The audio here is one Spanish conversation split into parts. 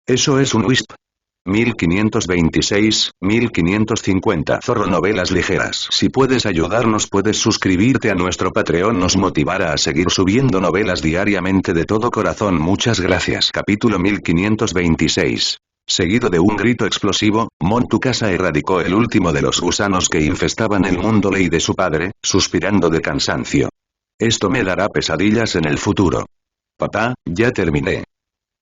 Eso es un Wisp. 1526, 1550 Zorro Novelas Ligeras. Si puedes ayudarnos, puedes suscribirte a nuestro Patreon, nos motivará a seguir subiendo novelas diariamente de todo corazón. Muchas gracias. Capítulo 1526. Seguido de un grito explosivo, Montukasa erradicó el último de los gusanos que infestaban el mundo Ley de su padre, suspirando de cansancio. Esto me dará pesadillas en el futuro. Papá, ya terminé.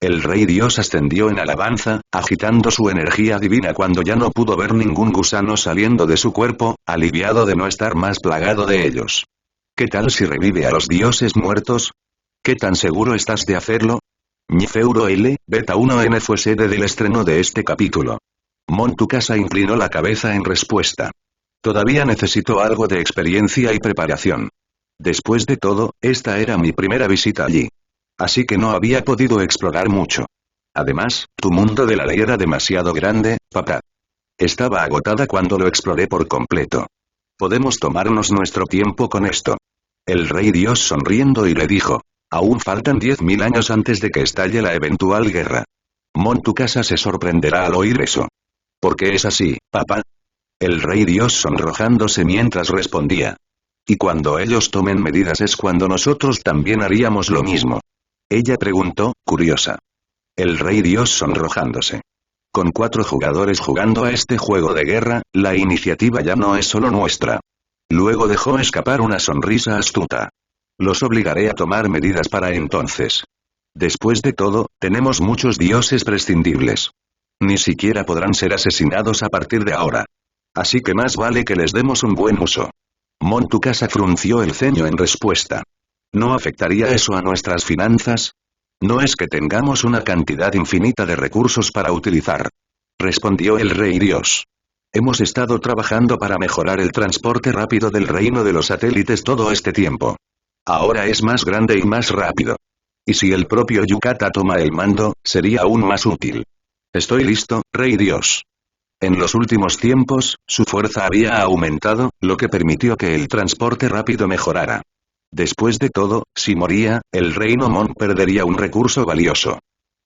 El rey Dios ascendió en alabanza, agitando su energía divina cuando ya no pudo ver ningún gusano saliendo de su cuerpo, aliviado de no estar más plagado de ellos. ¿Qué tal si revive a los dioses muertos? ¿Qué tan seguro estás de hacerlo? Ñifeuro L, Beta 1N fue sede del estreno de este capítulo. Montukasa inclinó la cabeza en respuesta. Todavía necesito algo de experiencia y preparación. Después de todo, esta era mi primera visita allí. Así que no había podido explorar mucho. Además, tu mundo de la ley era demasiado grande, papá. Estaba agotada cuando lo exploré por completo. Podemos tomarnos nuestro tiempo con esto. El rey Dios sonriendo y le dijo. Aún faltan 10.000 años antes de que estalle la eventual guerra. Montukasa se sorprenderá al oír eso. ¿Por qué es así, papá? El rey Dios sonrojándose mientras respondía. Y cuando ellos tomen medidas es cuando nosotros también haríamos lo mismo. Ella preguntó, curiosa. El rey Dios sonrojándose. Con 4 jugadores jugando a este juego de guerra, la iniciativa ya no es solo nuestra. Luego dejó escapar una sonrisa astuta. Los obligaré a tomar medidas para entonces. Después de todo, tenemos muchos dioses prescindibles. Ni siquiera podrán ser asesinados a partir de ahora. Así que más vale que les demos un buen uso. Montukasa frunció el ceño en respuesta. ¿No afectaría eso a nuestras finanzas? No es que tengamos una cantidad infinita de recursos para utilizar. Respondió el rey Dios. Hemos estado trabajando para mejorar el transporte rápido del reino de los satélites todo este tiempo. Ahora es más grande y más rápido. Y si el propio Yukata toma el mando, sería aún más útil. Estoy listo, rey Dios. En los últimos tiempos, su fuerza había aumentado, lo que permitió que el transporte rápido mejorara. Después de todo, si moría, el reino Mon perdería un recurso valioso.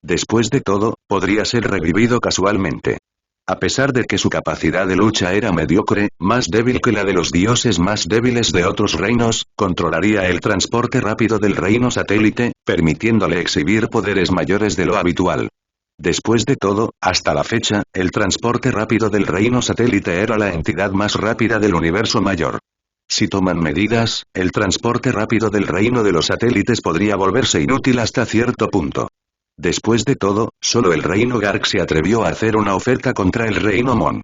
Después de todo, podría ser revivido casualmente. A pesar de que su capacidad de lucha era mediocre, más débil que la de los dioses más débiles de otros reinos, controlaría el transporte rápido del reino satélite, permitiéndole exhibir poderes mayores de lo habitual. Después de todo, hasta la fecha, el transporte rápido del reino satélite era la entidad más rápida del universo mayor. Si toman medidas, el transporte rápido del reino de los satélites podría volverse inútil hasta cierto punto. Después de todo, solo el reino Garg se atrevió a hacer una oferta contra el reino Mon.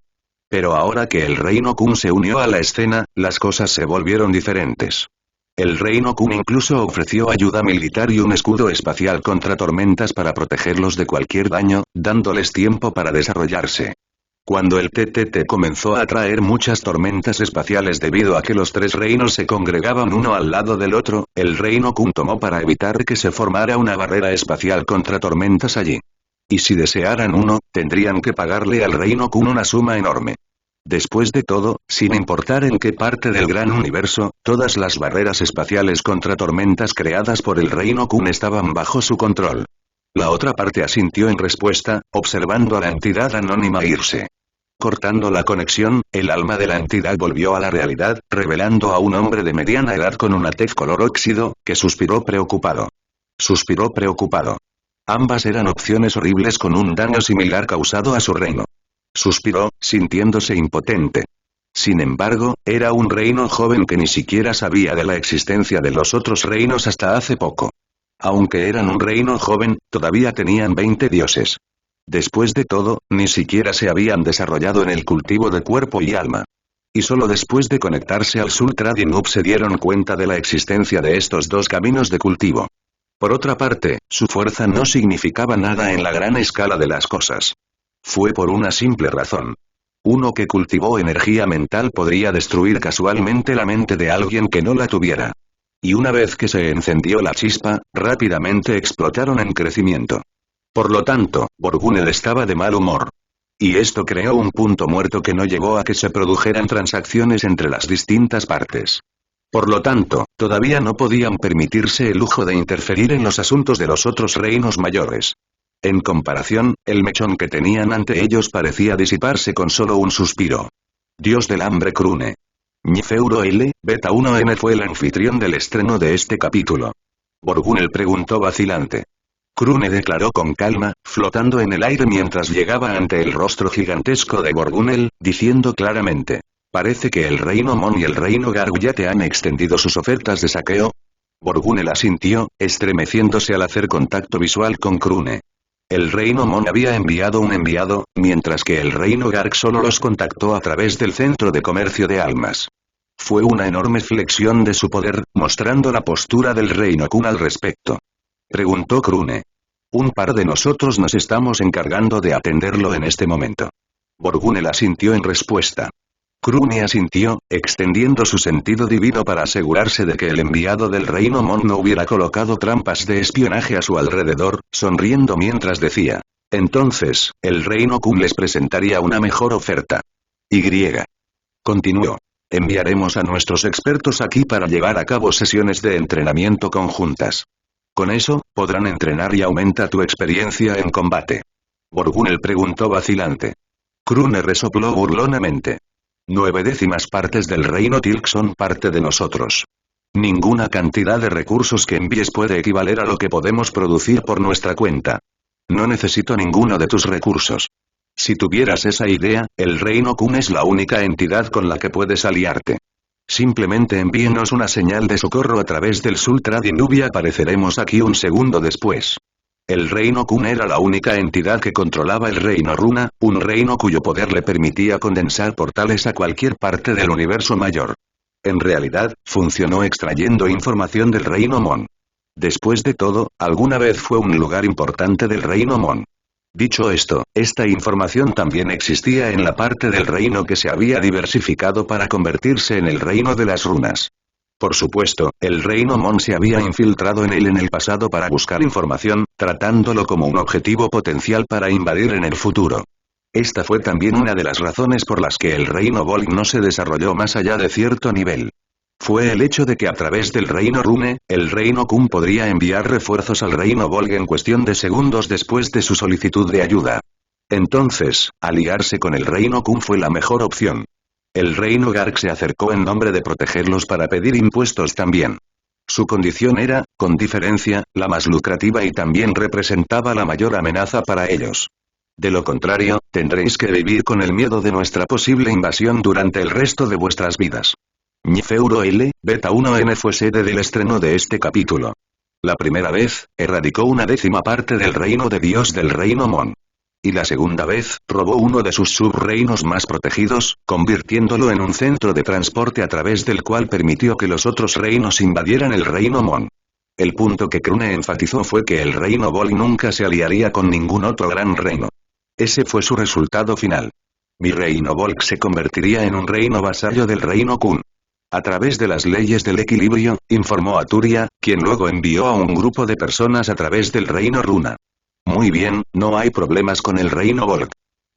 Pero ahora que el reino Kun se unió a la escena, las cosas se volvieron diferentes. El reino Kun incluso ofreció ayuda militar y un escudo espacial contra tormentas para protegerlos de cualquier daño, dándoles tiempo para desarrollarse. Cuando el TTT comenzó a atraer muchas tormentas espaciales debido a que los 3 reinos se congregaban uno al lado del otro, el reino Kun tomó para evitar que se formara una barrera espacial contra tormentas allí. Y si desearan uno, tendrían que pagarle al reino Kun una suma enorme. Después de todo, sin importar en qué parte del gran universo, todas las barreras espaciales contra tormentas creadas por el reino Kun estaban bajo su control. La otra parte asintió en respuesta, observando a la entidad anónima irse. Cortando la conexión, el alma de la entidad volvió a la realidad, revelando a un hombre de mediana edad con una tez color óxido, que suspiró preocupado. Suspiró preocupado. Ambas eran opciones horribles con un daño similar causado a su reino. Suspiró, sintiéndose impotente. Sin embargo, era un reino joven que ni siquiera sabía de la existencia de los otros reinos hasta hace poco. Aunque eran un reino joven, todavía tenían 20 dioses. Después de todo, ni siquiera se habían desarrollado en el cultivo de cuerpo y alma. Y solo después de conectarse al Sultradin Up se dieron cuenta de la existencia de estos 2 caminos de cultivo. Por otra parte, su fuerza no significaba nada en la gran escala de las cosas. Fue por una simple razón. Uno que cultivó energía mental podría destruir casualmente la mente de alguien que no la tuviera. Y una vez que se encendió la chispa, rápidamente explotaron en crecimiento. Por lo tanto, Borgunel estaba de mal humor. Y esto creó un punto muerto que no llevó a que se produjeran transacciones entre las distintas partes. Por lo tanto, todavía no podían permitirse el lujo de interferir en los asuntos de los otros reinos mayores. En comparación, el mechón que tenían ante ellos parecía disiparse con solo un suspiro. Dios del hambre Krune. Ñefeuro L, Beta 1N fue el anfitrión del estreno de este capítulo. Borgunel preguntó vacilante. Krune declaró con calma, flotando en el aire mientras llegaba ante el rostro gigantesco de Borgunel, diciendo claramente. Parece que el reino Mon y el reino Garg ya te han extendido sus ofertas de saqueo. Borgunel asintió, estremeciéndose al hacer contacto visual con Krune. El reino Mon había enviado un enviado, mientras que el reino Garg solo los contactó a través del centro de comercio de almas. Fue una enorme flexión de su poder, mostrando la postura del reino Kun al respecto. Preguntó Krune. Un par de nosotros nos estamos encargando de atenderlo en este momento. Borgunel asintió en respuesta. Krune asintió, extendiendo su sentido divino para asegurarse de que el enviado del reino Mon no hubiera colocado trampas de espionaje a su alrededor, sonriendo mientras decía. Entonces, el reino Kun les presentaría una mejor oferta. Y. Continuó. Enviaremos a nuestros expertos aquí para llevar a cabo sesiones de entrenamiento conjuntas. Con eso, podrán entrenar y aumenta tu experiencia en combate. Borgunel preguntó vacilante. Krune resopló burlonamente. 9/10 partes del reino Tilk son parte de nosotros. Ninguna cantidad de recursos que envíes puede equivaler a lo que podemos producir por nuestra cuenta. No necesito ninguno de tus recursos. Si tuvieras esa idea, el reino Kun es la única entidad con la que puedes aliarte. Simplemente envíenos una señal de socorro a través del Sultrad y Nubia apareceremos aquí un segundo después. El reino Kun era la única entidad que controlaba el reino Runa, un reino cuyo poder le permitía condensar portales a cualquier parte del universo mayor. En realidad, funcionó extrayendo información del reino Mon. Después de todo, alguna vez fue un lugar importante del reino Mon. Dicho esto, esta información también existía en la parte del reino que se había diversificado para convertirse en el reino de las runas. Por supuesto, el reino Mon se había infiltrado en él en el pasado para buscar información, tratándolo como un objetivo potencial para invadir en el futuro. Esta fue también una de las razones por las que el reino Volk no se desarrolló más allá de cierto nivel. Fue el hecho de que a través del reino Rune, el reino Kun podría enviar refuerzos al reino Volk en cuestión de segundos después de su solicitud de ayuda. Entonces, aliarse con el reino Kun fue la mejor opción. El reino Garg se acercó en nombre de protegerlos para pedir impuestos también. Su condición era, con diferencia, la más lucrativa y también representaba la mayor amenaza para ellos. De lo contrario, tendréis que vivir con el miedo de nuestra posible invasión durante el resto de vuestras vidas. Ñefeuro L, Beta 1N fue sede del estreno de este capítulo. La primera vez, erradicó 1/10 parte del reino de Dios del reino Mon. Y la segunda vez, robó uno de sus subreinos más protegidos, convirtiéndolo en un centro de transporte a través del cual permitió que los otros reinos invadieran el reino Mon. El punto que Krune enfatizó fue que el reino Volk nunca se aliaría con ningún otro gran reino. Ese fue su resultado final. Mi reino Volk se convertiría en un reino vasallo del reino Kun. A través de las leyes del equilibrio, informó a Turia, quien luego envió a un grupo de personas a través del reino Runa. Muy bien, no hay problemas con el reino Volk.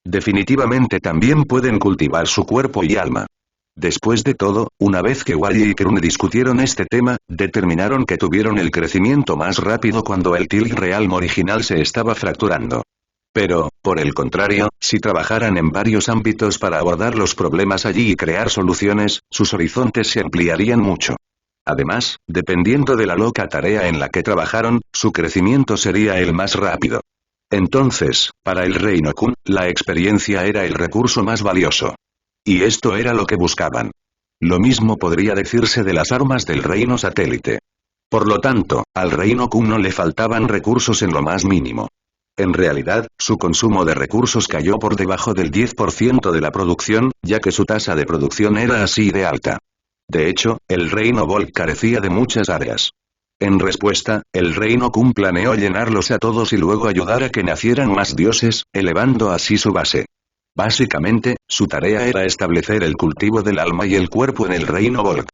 Definitivamente también pueden cultivar su cuerpo y alma. Después de todo, una vez que Wally y Krune discutieron este tema, determinaron que tuvieron el crecimiento más rápido cuando el Tilk Realm original se estaba fracturando. Pero, por el contrario, si trabajaran en varios ámbitos para abordar los problemas allí y crear soluciones, sus horizontes se ampliarían mucho. Además, dependiendo de la loca tarea en la que trabajaron, su crecimiento sería el más rápido. Entonces, para el reino Kun, la experiencia era el recurso más valioso. Y esto era lo que buscaban. Lo mismo podría decirse de las armas del reino satélite. Por lo tanto, al reino Kun no le faltaban recursos en lo más mínimo. En realidad, su consumo de recursos cayó por debajo del 10% de la producción, ya que su tasa de producción era así de alta. De hecho, el reino Volk carecía de muchas áreas. En respuesta, el reino Kun planeó llenarlos a todos y luego ayudar a que nacieran más dioses, elevando así su base. Básicamente, su tarea era establecer el cultivo del alma y el cuerpo en el reino Volk.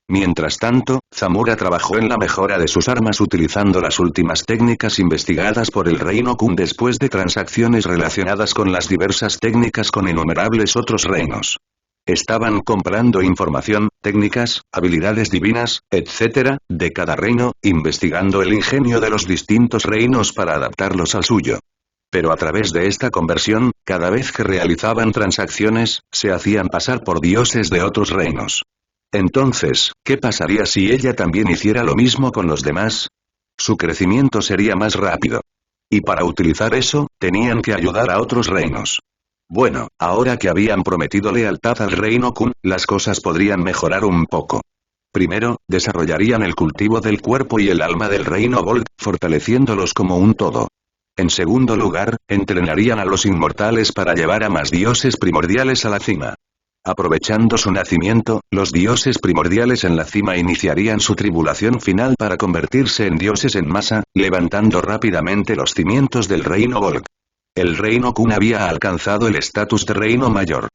Mientras tanto, Zamura trabajó en la mejora de sus armas utilizando las últimas técnicas investigadas por el reino Kun después de transacciones relacionadas con las diversas técnicas con innumerables otros reinos. Estaban comprando información, técnicas, habilidades divinas, etc., de cada reino, investigando el ingenio de los distintos reinos para adaptarlos al suyo. Pero a través de esta conversión, cada vez que realizaban transacciones, se hacían pasar por dioses de otros reinos. Entonces, ¿qué pasaría si ella también hiciera lo mismo con los demás? Su crecimiento sería más rápido. Y para utilizar eso, tenían que ayudar a otros reinos. Bueno, ahora que habían prometido lealtad al reino Kun, las cosas podrían mejorar un poco. Primero, desarrollarían el cultivo del cuerpo y el alma del reino Volt, fortaleciéndolos como un todo. En segundo lugar, entrenarían a los inmortales para llevar a más dioses primordiales a la cima. Aprovechando su nacimiento, los dioses primordiales en la cima iniciarían su tribulación final para convertirse en dioses en masa, levantando rápidamente los cimientos del reino Volk. El reino Kun había alcanzado el estatus de reino mayor.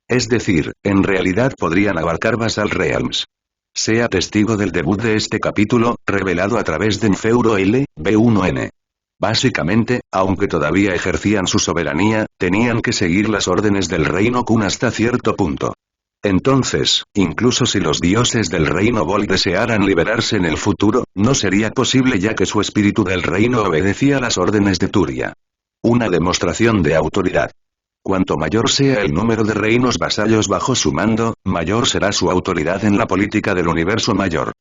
Es decir, en realidad podrían abarcar Vassal Realms. Sea testigo del debut de este capítulo, revelado a través de Nfeuro B1N. Básicamente, aunque todavía ejercían su soberanía, tenían que seguir las órdenes del reino Kun hasta cierto punto. Entonces, incluso si los dioses del reino Vol desearan liberarse en el futuro, no sería posible ya que su espíritu del reino obedecía las órdenes de Turia. Una demostración de autoridad. Cuanto mayor sea el número de reinos vasallos bajo su mando, mayor será su autoridad en la política del universo mayor.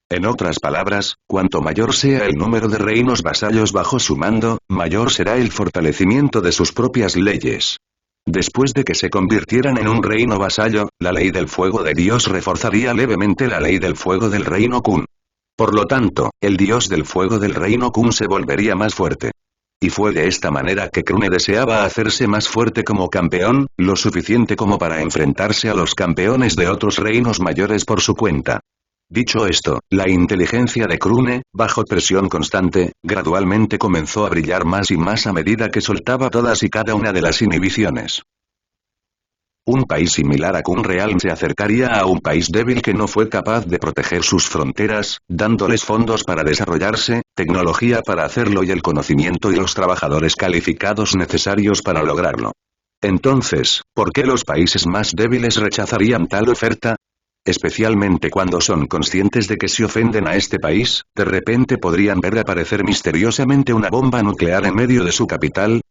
En otras palabras, cuanto mayor sea el número de reinos vasallos bajo su mando, mayor será el fortalecimiento de sus propias leyes. Después de que se convirtieran en un reino vasallo, la ley del fuego de Dios reforzaría levemente la ley del fuego del reino Kun. Por lo tanto, el dios del fuego del reino Kun se volvería más fuerte. Y fue de esta manera que Krune deseaba hacerse más fuerte como campeón, lo suficiente como para enfrentarse a los campeones de otros reinos mayores por su cuenta. Dicho esto, la inteligencia de Krune, bajo presión constante, gradualmente comenzó a brillar más y más a medida que soltaba todas y cada una de las inhibiciones. Un país similar a Kun Realm se acercaría a un país débil que no fue capaz de proteger sus fronteras, dándoles fondos para desarrollarse, tecnología para hacerlo y el conocimiento y los trabajadores calificados necesarios para lograrlo. Entonces, ¿por qué los países más débiles rechazarían tal oferta? Especialmente cuando son conscientes de que si ofenden a este país, de repente podrían ver aparecer misteriosamente una bomba nuclear en medio de su capital.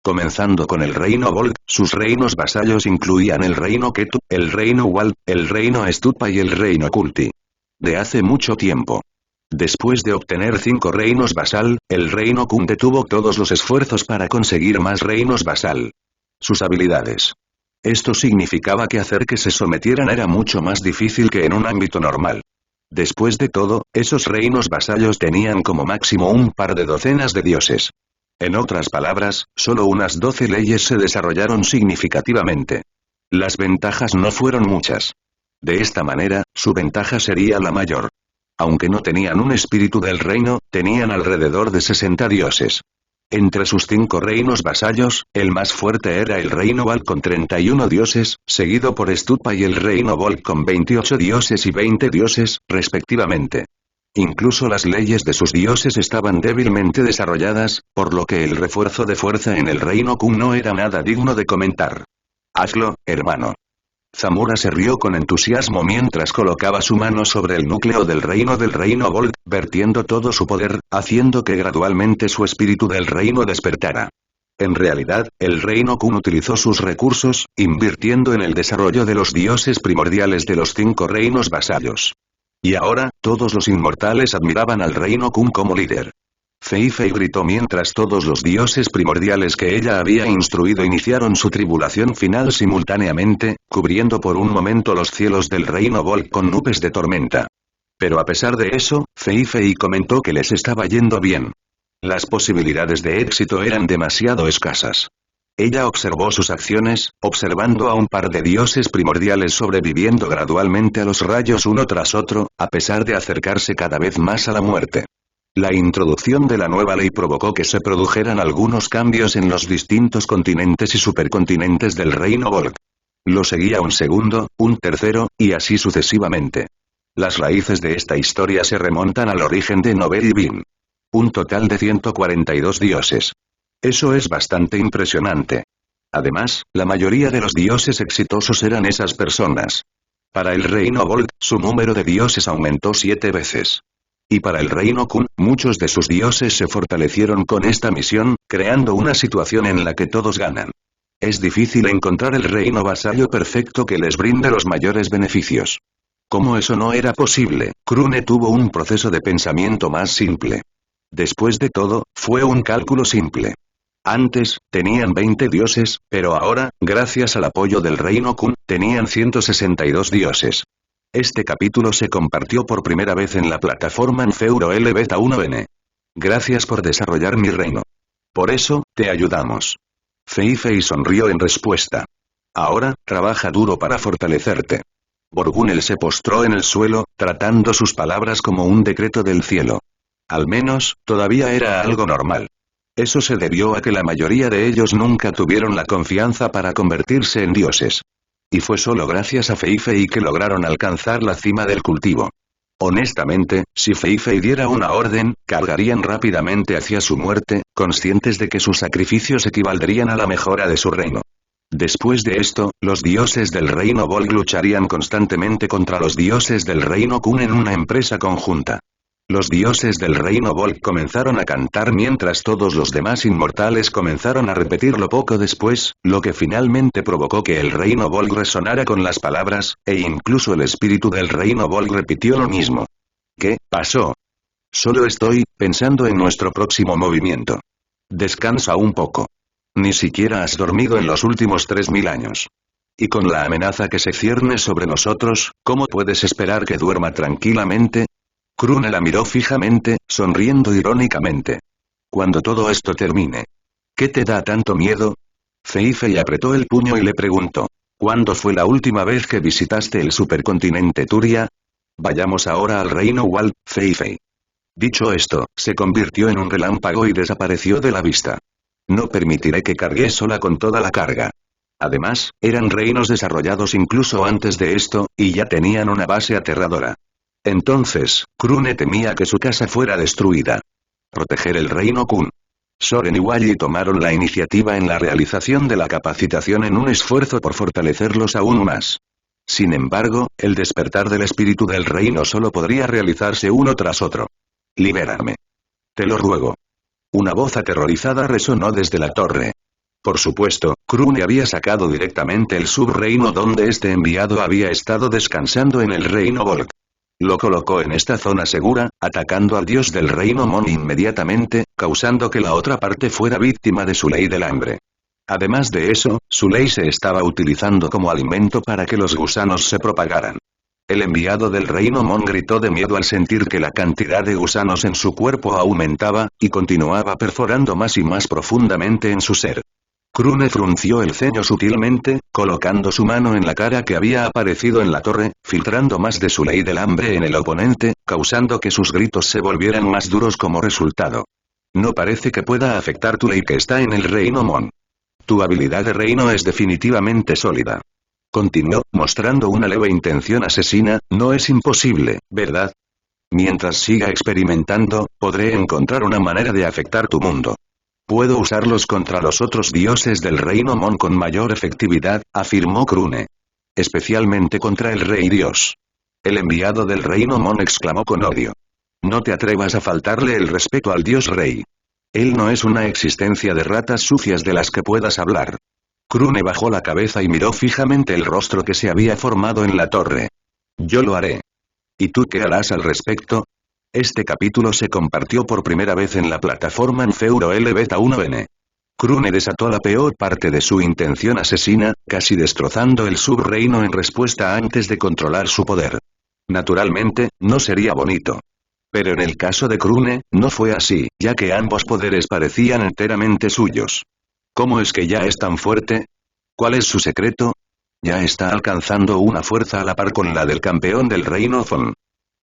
Comenzando con el reino Volk, sus reinos vasallos incluían el reino Ketu, el reino Wal, el reino Stupa y el reino Kulti. De hace mucho tiempo. Después de obtener 5 reinos vasal, el reino Kun detuvo todos los esfuerzos para conseguir más reinos vasal. Sus habilidades. Esto significaba que hacer que se sometieran era mucho más difícil que en un ámbito normal. Después de todo, esos reinos vasallos tenían como máximo un par de docenas de dioses. En otras palabras, solo unas 12 leyes se desarrollaron significativamente. Las ventajas no fueron muchas. De esta manera, su ventaja sería la mayor. Aunque no tenían un espíritu del reino, tenían alrededor de 60 dioses. Entre sus 5 reinos vasallos, el más fuerte era el reino Val con 31 dioses, seguido por Stupa y el reino Volk con 28 dioses y 20 dioses, respectivamente. Incluso las leyes de sus dioses estaban débilmente desarrolladas, por lo que el refuerzo de fuerza en el reino Kun no era nada digno de comentar. Hazlo, hermano. Zamura se rió con entusiasmo mientras colocaba su mano sobre el núcleo del reino Volk, vertiendo todo su poder, haciendo que gradualmente su espíritu del reino despertara. En realidad, el reino Kun utilizó sus recursos, invirtiendo en el desarrollo de los dioses primordiales de los 5 reinos vasallos. Y ahora, todos los inmortales admiraban al reino Kun como líder. Fei Fei gritó mientras todos los dioses primordiales que ella había instruido iniciaron su tribulación final simultáneamente, cubriendo por un momento los cielos del reino Volk con nubes de tormenta. Pero a pesar de eso, Fei Fei comentó que les estaba yendo bien. Las posibilidades de éxito eran demasiado escasas. Ella observó sus acciones, observando a un par de dioses primordiales sobreviviendo gradualmente a los rayos uno tras otro, a pesar de acercarse cada vez más a la muerte. La introducción de la nueva ley provocó que se produjeran algunos cambios en los distintos continentes y supercontinentes del reino Volk. Lo seguía un segundo, un tercero, y así sucesivamente. Las raíces de esta historia se remontan al origen de Nobel y Bin. Un total de 142 dioses. Eso es bastante impresionante. Además, la mayoría de los dioses exitosos eran esas personas. Para el reino Volk, su número de dioses aumentó 7 veces. Y para el reino Kun, muchos de sus dioses se fortalecieron con esta misión, creando una situación en la que todos ganan. Es difícil encontrar el reino vasallo perfecto que les brinde los mayores beneficios. Como eso no era posible, Krune tuvo un proceso de pensamiento más simple. Después de todo, fue un cálculo simple. Antes, tenían 20 dioses, pero ahora, gracias al apoyo del reino Kun, tenían 162 dioses. Este capítulo se compartió por primera vez en la plataforma Enfeuro L Beta 1N. Gracias por desarrollar mi reino. Por eso, te ayudamos. Fei Fei sonrió en respuesta. Ahora, trabaja duro para fortalecerte. Borgunel se postró en el suelo, tratando sus palabras como un decreto del cielo. Al menos, todavía era algo normal. Eso se debió a que la mayoría de ellos nunca tuvieron la confianza para convertirse en dioses. Y fue solo gracias a Fei Fei que lograron alcanzar la cima del cultivo. Honestamente, si Fei Fei diera una orden, cargarían rápidamente hacia su muerte, conscientes de que sus sacrificios equivaldrían a la mejora de su reino. Después de esto, los dioses del reino Volk lucharían constantemente contra los dioses del reino Kun en una empresa conjunta. Los dioses del reino Volk comenzaron a cantar mientras todos los demás inmortales comenzaron a repetirlo poco después, lo que finalmente provocó que el reino Volk resonara con las palabras, e incluso el espíritu del reino Volk repitió lo mismo. ¿Qué pasó? Solo estoy pensando en nuestro próximo movimiento. Descansa un poco. Ni siquiera has dormido en los últimos 3000 años. Y con la amenaza que se cierne sobre nosotros, ¿cómo puedes esperar que duerma tranquilamente? Krune la miró fijamente, sonriendo irónicamente. Cuando todo esto termine. ¿Qué te da tanto miedo? Fei Fei apretó el puño y le preguntó. ¿Cuándo fue la última vez que visitaste el supercontinente Turia? Vayamos ahora al reino Wald, Fei Fei. Dicho esto, se convirtió en un relámpago y desapareció de la vista. No permitiré que cargue sola con toda la carga. Además, eran reinos desarrollados incluso antes de esto, y ya tenían una base aterradora. Entonces, Krune temía que su casa fuera destruida. Proteger el reino Kun. Soren y Wally tomaron la iniciativa en la realización de la capacitación en un esfuerzo por fortalecerlos aún más. Sin embargo, el despertar del espíritu del reino solo podría realizarse uno tras otro. Libérame. Te lo ruego. Una voz aterrorizada resonó desde la torre. Por supuesto, Krune había sacado directamente el subreino donde este enviado había estado descansando en el reino Volk. Lo colocó en esta zona segura, atacando al dios del reino Mon inmediatamente, causando que la otra parte fuera víctima de su ley del hambre. Además de eso, su ley se estaba utilizando como alimento para que los gusanos se propagaran. El enviado del reino Mon gritó de miedo al sentir que la cantidad de gusanos en su cuerpo aumentaba, y continuaba perforando más y más profundamente en su ser. Krune frunció el ceño sutilmente, colocando su mano en la cara que había aparecido en la torre, filtrando más de su ley del hambre en el oponente, causando que sus gritos se volvieran más duros como resultado. No parece que pueda afectar tu ley que está en el reino Mon. Tu habilidad de reino es definitivamente sólida. Continuó, mostrando una leve intención asesina, no es imposible, ¿verdad? Mientras siga experimentando, podré encontrar una manera de afectar tu mundo. Puedo usarlos contra los otros dioses del reino Mon con mayor efectividad, afirmó Krune. Especialmente contra el rey dios. El enviado del reino Mon exclamó con odio. No te atrevas a faltarle el respeto al dios rey. Él no es una existencia de ratas sucias de las que puedas hablar. Krune bajó la cabeza y miró fijamente el rostro que se había formado en la torre. Yo lo haré. ¿Y tú qué harás al respecto? Este capítulo se compartió por primera vez en la plataforma Enfeuro L Beta 1N. Krune desató la peor parte de su intención asesina, casi destrozando el subreino en respuesta antes de controlar su poder. Naturalmente, no sería bonito. Pero en el caso de Krune, no fue así, ya que ambos poderes parecían enteramente suyos. ¿Cómo es que ya es tan fuerte? ¿Cuál es su secreto? Ya está alcanzando una fuerza a la par con la del campeón del reino Fon.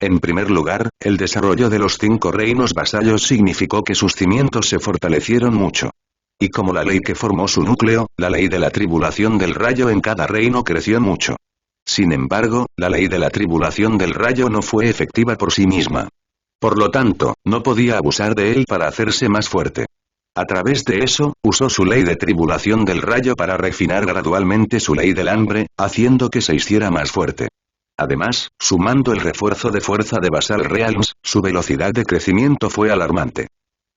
En primer lugar, el desarrollo de los 5 reinos vasallos significó que sus cimientos se fortalecieron mucho. Y como la ley que formó su núcleo, la ley de la tribulación del rayo en cada reino creció mucho. Sin embargo, la ley de la tribulación del rayo no fue efectiva por sí misma. Por lo tanto, no podía abusar de él para hacerse más fuerte. A través de eso, usó su ley de tribulación del rayo para refinar gradualmente su ley del hambre, haciendo que se hiciera más fuerte. Además, sumando el refuerzo de fuerza de Basal Realms, su velocidad de crecimiento fue alarmante.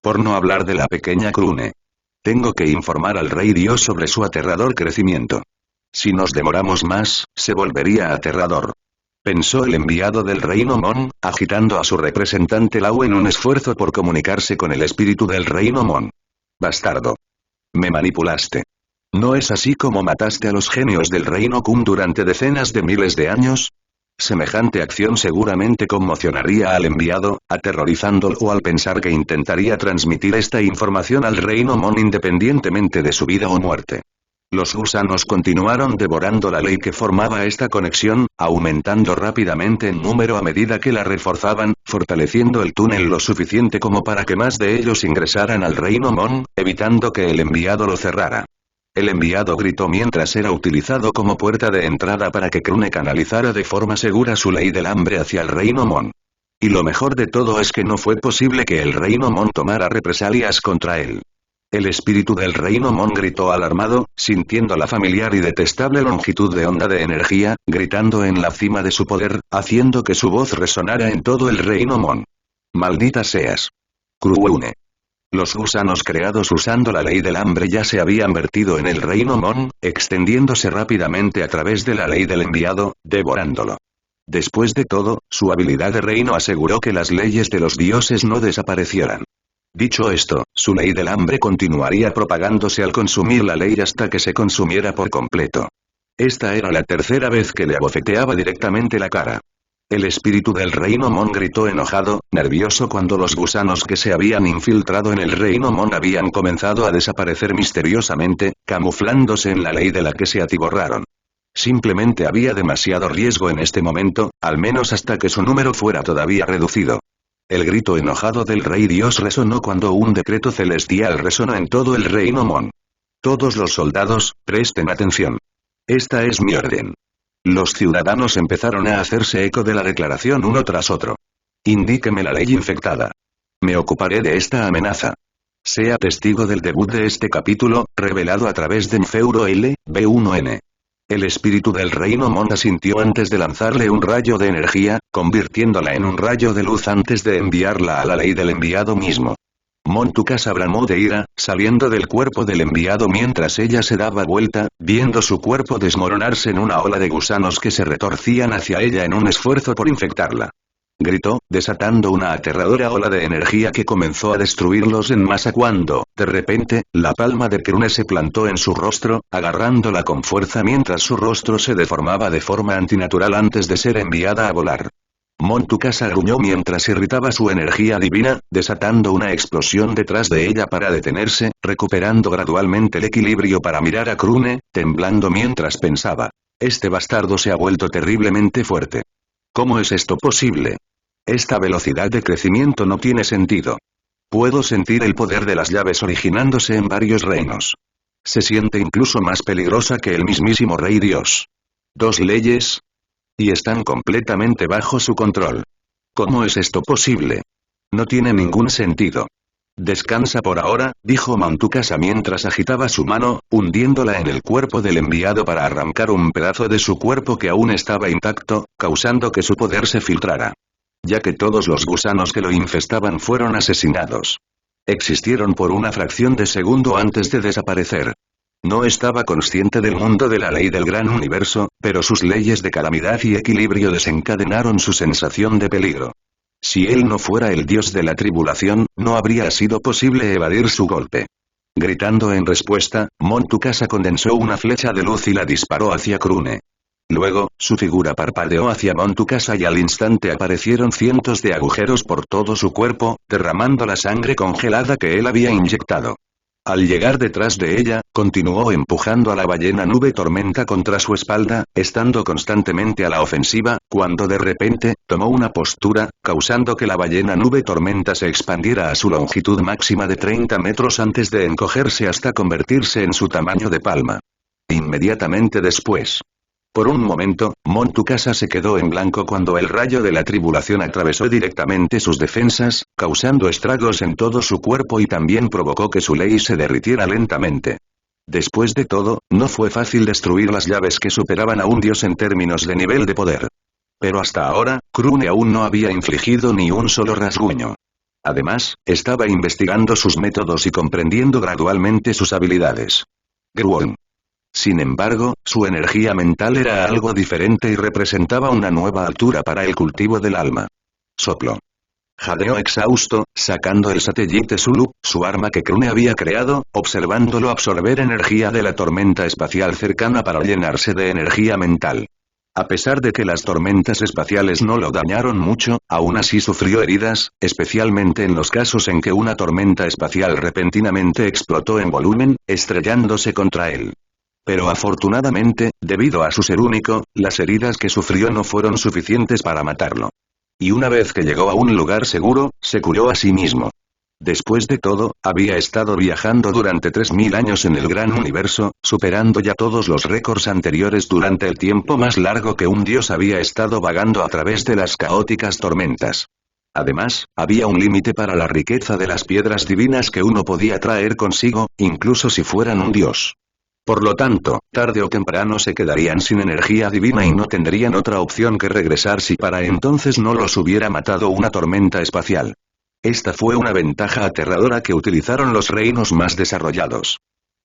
Por no hablar de la pequeña Krune. Tengo que informar al Rey Dios sobre su aterrador crecimiento. Si nos demoramos más, se volvería aterrador. Pensó el enviado del Reino Mon, agitando a su representante Lau en un esfuerzo por comunicarse con el espíritu del Reino Mon. Bastardo. Me manipulaste. ¿No es así como mataste a los genios del Reino Kun durante decenas de miles de años? Semejante acción seguramente conmocionaría al enviado, aterrorizándolo al pensar que intentaría transmitir esta información al Reino Mon independientemente de su vida o muerte. Los gusanos continuaron devorando la ley que formaba esta conexión, aumentando rápidamente en número a medida que la reforzaban, fortaleciendo el túnel lo suficiente como para que más de ellos ingresaran al Reino Mon, evitando que el enviado lo cerrara. El enviado gritó mientras era utilizado como puerta de entrada para que Krune canalizara de forma segura su ley del hambre hacia el Reino Mon. Y lo mejor de todo es que no fue posible que el Reino Mon tomara represalias contra él. El espíritu del Reino Mon gritó alarmado, sintiendo la familiar y detestable longitud de onda de energía, gritando en la cima de su poder, haciendo que su voz resonara en todo el Reino Mon. Maldita seas. Krune. Los gusanos creados usando la ley del hambre ya se habían vertido en el Reino Mon, extendiéndose rápidamente a través de la ley del enviado, devorándolo. Después de todo, su habilidad de reino aseguró que las leyes de los dioses no desaparecieran. Dicho esto, su ley del hambre continuaría propagándose al consumir la ley hasta que se consumiera por completo. Esta era la tercera vez que le abofeteaba directamente la cara. El espíritu del Reino Mon gritó enojado, nervioso cuando los gusanos que se habían infiltrado en el Reino Mon habían comenzado a desaparecer misteriosamente, camuflándose en la ley de la que se atiborraron. Simplemente había demasiado riesgo en este momento, al menos hasta que su número fuera todavía reducido. El grito enojado del Rey Dios resonó cuando un decreto celestial resonó en todo el Reino Mon. Todos los soldados, presten atención. Esta es mi orden. Los ciudadanos empezaron a hacerse eco de la declaración uno tras otro. Indíqueme la ley infectada. Me ocuparé de esta amenaza. Sea testigo del debut de este capítulo, revelado a través de Nfeuro L, B1N. El espíritu del Reino Mon asintió antes de lanzarle un rayo de energía, convirtiéndola en un rayo de luz antes de enviarla a la ley del enviado mismo. Montukasa bramó de ira, saliendo del cuerpo del enviado mientras ella se daba vuelta, viendo su cuerpo desmoronarse en una ola de gusanos que se retorcían hacia ella en un esfuerzo por infectarla. Gritó, desatando una aterradora ola de energía que comenzó a destruirlos en masa cuando, de repente, la palma de Krune se plantó en su rostro, agarrándola con fuerza mientras su rostro se deformaba de forma antinatural antes de ser enviada a volar. Montukasa gruñó mientras irritaba su energía divina, desatando una explosión detrás de ella para detenerse, recuperando gradualmente el equilibrio para mirar a Krune, temblando mientras pensaba. Este bastardo se ha vuelto terriblemente fuerte. ¿Cómo es esto posible? Esta velocidad de crecimiento no tiene sentido. Puedo sentir el poder de las llaves originándose en varios reinos. Se siente incluso más peligrosa que el mismísimo Rey Dios. ¿Dos leyes? Y están completamente bajo su control. ¿Cómo es esto posible? No tiene ningún sentido. Descansa por ahora, dijo Montukasa mientras agitaba su mano, hundiéndola en el cuerpo del enviado para arrancar un pedazo de su cuerpo que aún estaba intacto, causando que su poder se filtrara. Ya que todos los gusanos que lo infestaban fueron asesinados. Existieron por una fracción de segundo antes de desaparecer. No estaba consciente del mundo de la ley del gran universo, pero sus leyes de calamidad y equilibrio desencadenaron su sensación de peligro. Si él no fuera el dios de la tribulación, no habría sido posible evadir su golpe. Gritando en respuesta, Montukasa condensó una flecha de luz y la disparó hacia Krune. Luego, su figura parpadeó hacia Montukasa y al instante aparecieron cientos de agujeros por todo su cuerpo, derramando la sangre congelada que él había inyectado. Al llegar detrás de ella, continuó empujando a la ballena nube tormenta contra su espalda, estando constantemente a la ofensiva, cuando de repente, tomó una postura, causando que la ballena nube tormenta se expandiera a su longitud máxima de 30 metros antes de encogerse hasta convertirse en su tamaño de palma. Inmediatamente después. Por un momento, Montukasa se quedó en blanco cuando el rayo de la tribulación atravesó directamente sus defensas, causando estragos en todo su cuerpo y también provocó que su ley se derritiera lentamente. Después de todo, no fue fácil destruir las llaves que superaban a un dios en términos de nivel de poder. Pero hasta ahora, Krune aún no había infligido ni un solo rasguño. Además, estaba investigando sus métodos y comprendiendo gradualmente sus habilidades. Gruon. Sin embargo, su energía mental era algo diferente y representaba una nueva altura para el cultivo del alma. Soplo. Jadeó exhausto, sacando el satélite Zulu, su arma que Krune había creado, observándolo absorber energía de la tormenta espacial cercana para llenarse de energía mental. A pesar de que las tormentas espaciales no lo dañaron mucho, aún así sufrió heridas, especialmente en los casos en que una tormenta espacial repentinamente explotó en volumen, estrellándose contra él. Pero afortunadamente, debido a su ser único, las heridas que sufrió no fueron suficientes para matarlo. Y una vez que llegó a un lugar seguro, se curó a sí mismo. Después de todo, había estado viajando durante 3000 años en el gran universo, superando ya todos los récords anteriores durante el tiempo más largo que un dios había estado vagando a través de las caóticas tormentas. Además, había un límite para la riqueza de las piedras divinas que uno podía traer consigo, incluso si fueran un dios. Por lo tanto, tarde o temprano se quedarían sin energía divina y no tendrían otra opción que regresar si para entonces no los hubiera matado una tormenta espacial. Esta fue una ventaja aterradora que utilizaron los reinos más desarrollados.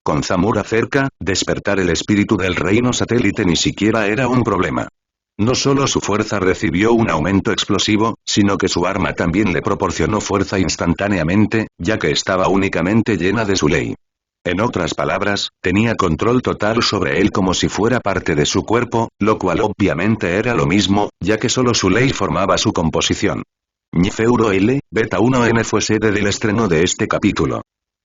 Con Zamura cerca, despertar el espíritu del reino satélite ni siquiera era un problema. No solo su fuerza recibió un aumento explosivo, sino que su arma también le proporcionó fuerza instantáneamente, ya que estaba únicamente llena de su ley. En otras palabras, tenía control total sobre él como si fuera parte de su cuerpo, lo cual obviamente era lo mismo, ya que solo su ley formaba su composición. Ñifeuro L, Beta 1N fue sede del estreno de este capítulo.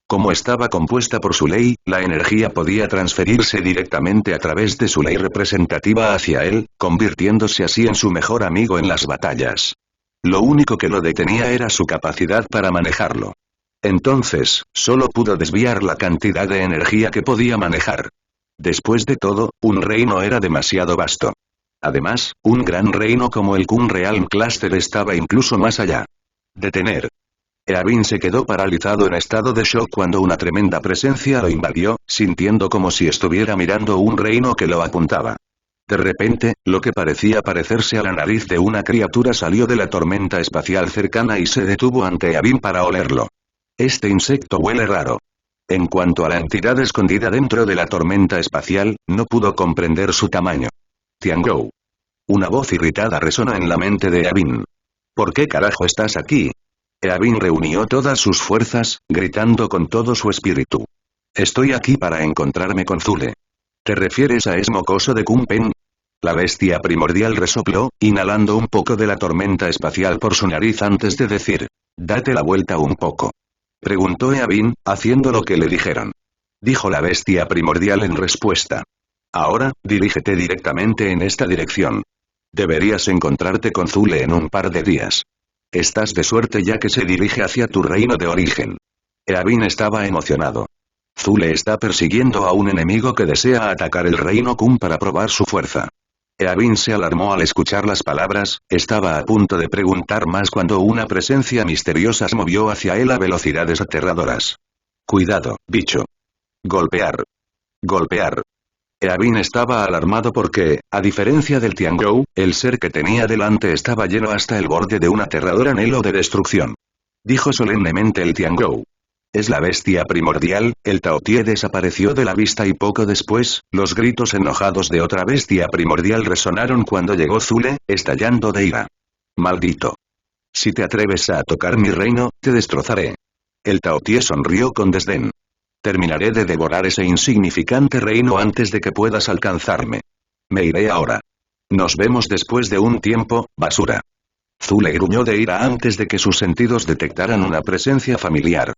Como estaba compuesta por su ley, la energía podía transferirse directamente a través de su ley representativa hacia él, convirtiéndose así en su mejor amigo en las batallas. Lo único que lo detenía era su capacidad para manejarlo. Entonces, solo pudo desviar la cantidad de energía que podía manejar. Después de todo, un reino era demasiado vasto. Además, un gran reino como el Kun Realm Cluster estaba incluso más allá. Detener. Eabin se quedó paralizado en estado de shock cuando una tremenda presencia lo invadió, sintiendo como si estuviera mirando un reino que lo apuntaba. De repente, lo que parecía parecerse a la nariz de una criatura salió de la tormenta espacial cercana y se detuvo ante Eabin para olerlo. Este insecto huele raro. En cuanto a la entidad escondida dentro de la tormenta espacial, no pudo comprender su tamaño. Tiangou. Una voz irritada resonó en la mente de Eabin. ¿Por qué carajo estás aquí? Eabin reunió todas sus fuerzas, gritando con todo su espíritu. Estoy aquí para encontrarme con Zule. ¿Te refieres a ese mocoso de Kunpen? La bestia primordial resopló, inhalando un poco de la tormenta espacial por su nariz antes de decir. Date la vuelta un poco. Preguntó Eabin, haciendo lo que le dijeron. Dijo la bestia primordial en respuesta. Ahora, dirígete directamente en esta dirección. Deberías encontrarte con Zule en un par de días. Estás de suerte ya que se dirige hacia tu reino de origen. Eabin estaba emocionado. Zule está persiguiendo a un enemigo que desea atacar el reino Kun para probar su fuerza. Eabin se alarmó al escuchar las palabras, estaba a punto de preguntar más cuando una presencia misteriosa se movió hacia él a velocidades aterradoras. Cuidado, bicho. Golpear. Golpear. Eabin estaba alarmado porque, a diferencia del Tiangou, el ser que tenía delante estaba lleno hasta el borde de un aterrador anhelo de destrucción. Dijo solemnemente el Tiangou. Es la bestia primordial. El Taotie desapareció de la vista y poco después, los gritos enojados de otra bestia primordial resonaron cuando llegó Zule, estallando de ira. Maldito. Si te atreves a tocar mi reino, te destrozaré. El Taotie sonrió con desdén. Terminaré de devorar ese insignificante reino antes de que puedas alcanzarme. Me iré ahora. Nos vemos después de un tiempo, basura. Zule gruñó de ira antes de que sus sentidos detectaran una presencia familiar.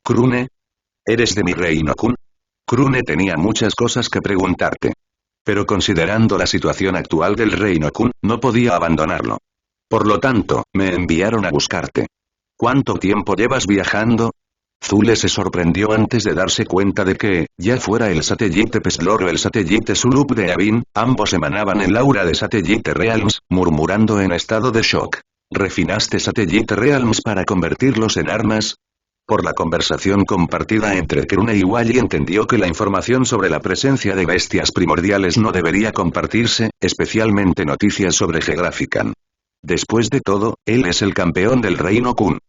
Krune. ¿Eres de mi reino Kun? Krune tenía muchas cosas que preguntarte. Pero considerando la situación actual del reino Kun, no podía abandonarlo. Por lo tanto, me enviaron a buscarte. ¿Cuánto tiempo llevas viajando? Zule se sorprendió antes de darse cuenta de que, ya fuera el satélite Peslor o el satélite Zulup de Eabin, ambos emanaban el aura de satélite Realms, murmurando en estado de shock. ¿Refinaste satélite Realms para convertirlos en armas? Por la conversación compartida entre Krune y Wally entendió que la información sobre la presencia de bestias primordiales no debería compartirse, especialmente noticias sobre Gegraphican. Después de todo, él es el campeón del Reino Kun.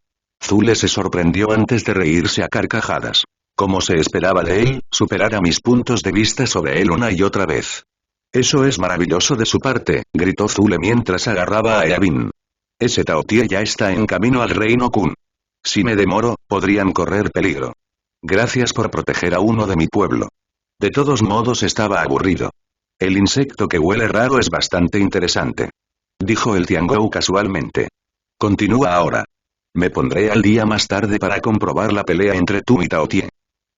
Zule se sorprendió antes de reírse a carcajadas. Como se esperaba de él, superara mis puntos de vista sobre él una y otra vez. Eso es maravilloso de su parte, gritó Zule mientras agarraba a Eabin. Ese Taotie ya está en camino al Reino Kun. Si me demoro, podrían correr peligro. Gracias por proteger a uno de mi pueblo. De todos modos estaba aburrido. El insecto que huele raro es bastante interesante. Dijo el Tiangou casualmente. Continúa ahora. Me pondré al día más tarde para comprobar la pelea entre tú y Taotie.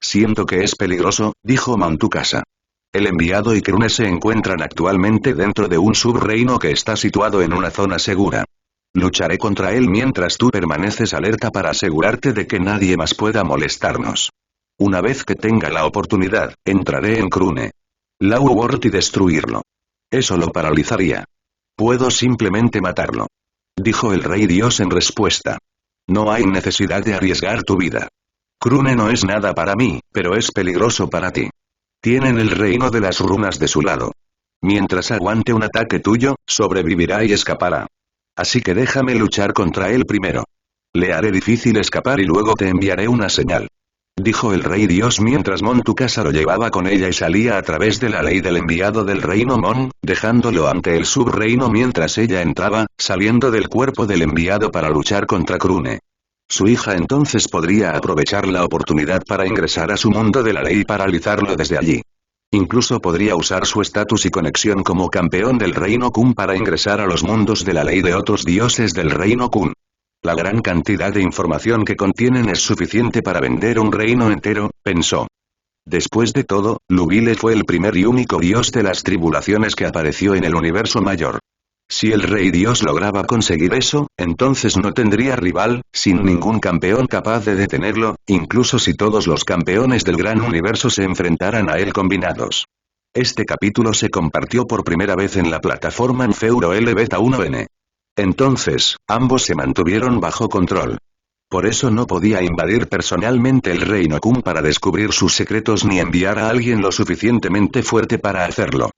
Siento que es peligroso, dijo Mantukasa. El enviado y Krune se encuentran actualmente dentro de un subreino que está situado en una zona segura. Lucharé contra él mientras tú permaneces alerta para asegurarte de que nadie más pueda molestarnos. Una vez que tenga la oportunidad, entraré en Krune. Law World y destruirlo. Eso lo paralizaría. Puedo simplemente matarlo. Dijo el Rey Dios en respuesta. No hay necesidad de arriesgar tu vida. Krune no es nada para mí, pero es peligroso para ti. Tienen el reino de las runas de su lado. Mientras aguante un ataque tuyo, sobrevivirá y escapará. Así que déjame luchar contra él primero. Le haré difícil escapar y luego te enviaré una señal. Dijo el Rey Dios mientras Montukasa lo llevaba con ella y salía a través de la ley del enviado del reino Mon, dejándolo ante el subreino mientras ella entraba, saliendo del cuerpo del enviado para luchar contra Krune. Su hija entonces podría aprovechar la oportunidad para ingresar a su mundo de la ley y paralizarlo desde allí. Incluso podría usar su estatus y conexión como campeón del Reino Kun para ingresar a los mundos de la ley de otros dioses del Reino Kun. La gran cantidad de información que contienen es suficiente para vender un reino entero, pensó. Después de todo, Lubile fue el primer y único dios de las tribulaciones que apareció en el universo mayor. Si el Rey Dios lograba conseguir eso, entonces no tendría rival, sin ningún campeón capaz de detenerlo, incluso si todos los campeones del gran universo se enfrentaran a él combinados. Este capítulo se compartió por primera vez en la plataforma Enfeuro L Beta 1N. Entonces, ambos se mantuvieron bajo control. Por eso no podía invadir personalmente el Reino Kun para descubrir sus secretos ni enviar a alguien lo suficientemente fuerte para hacerlo.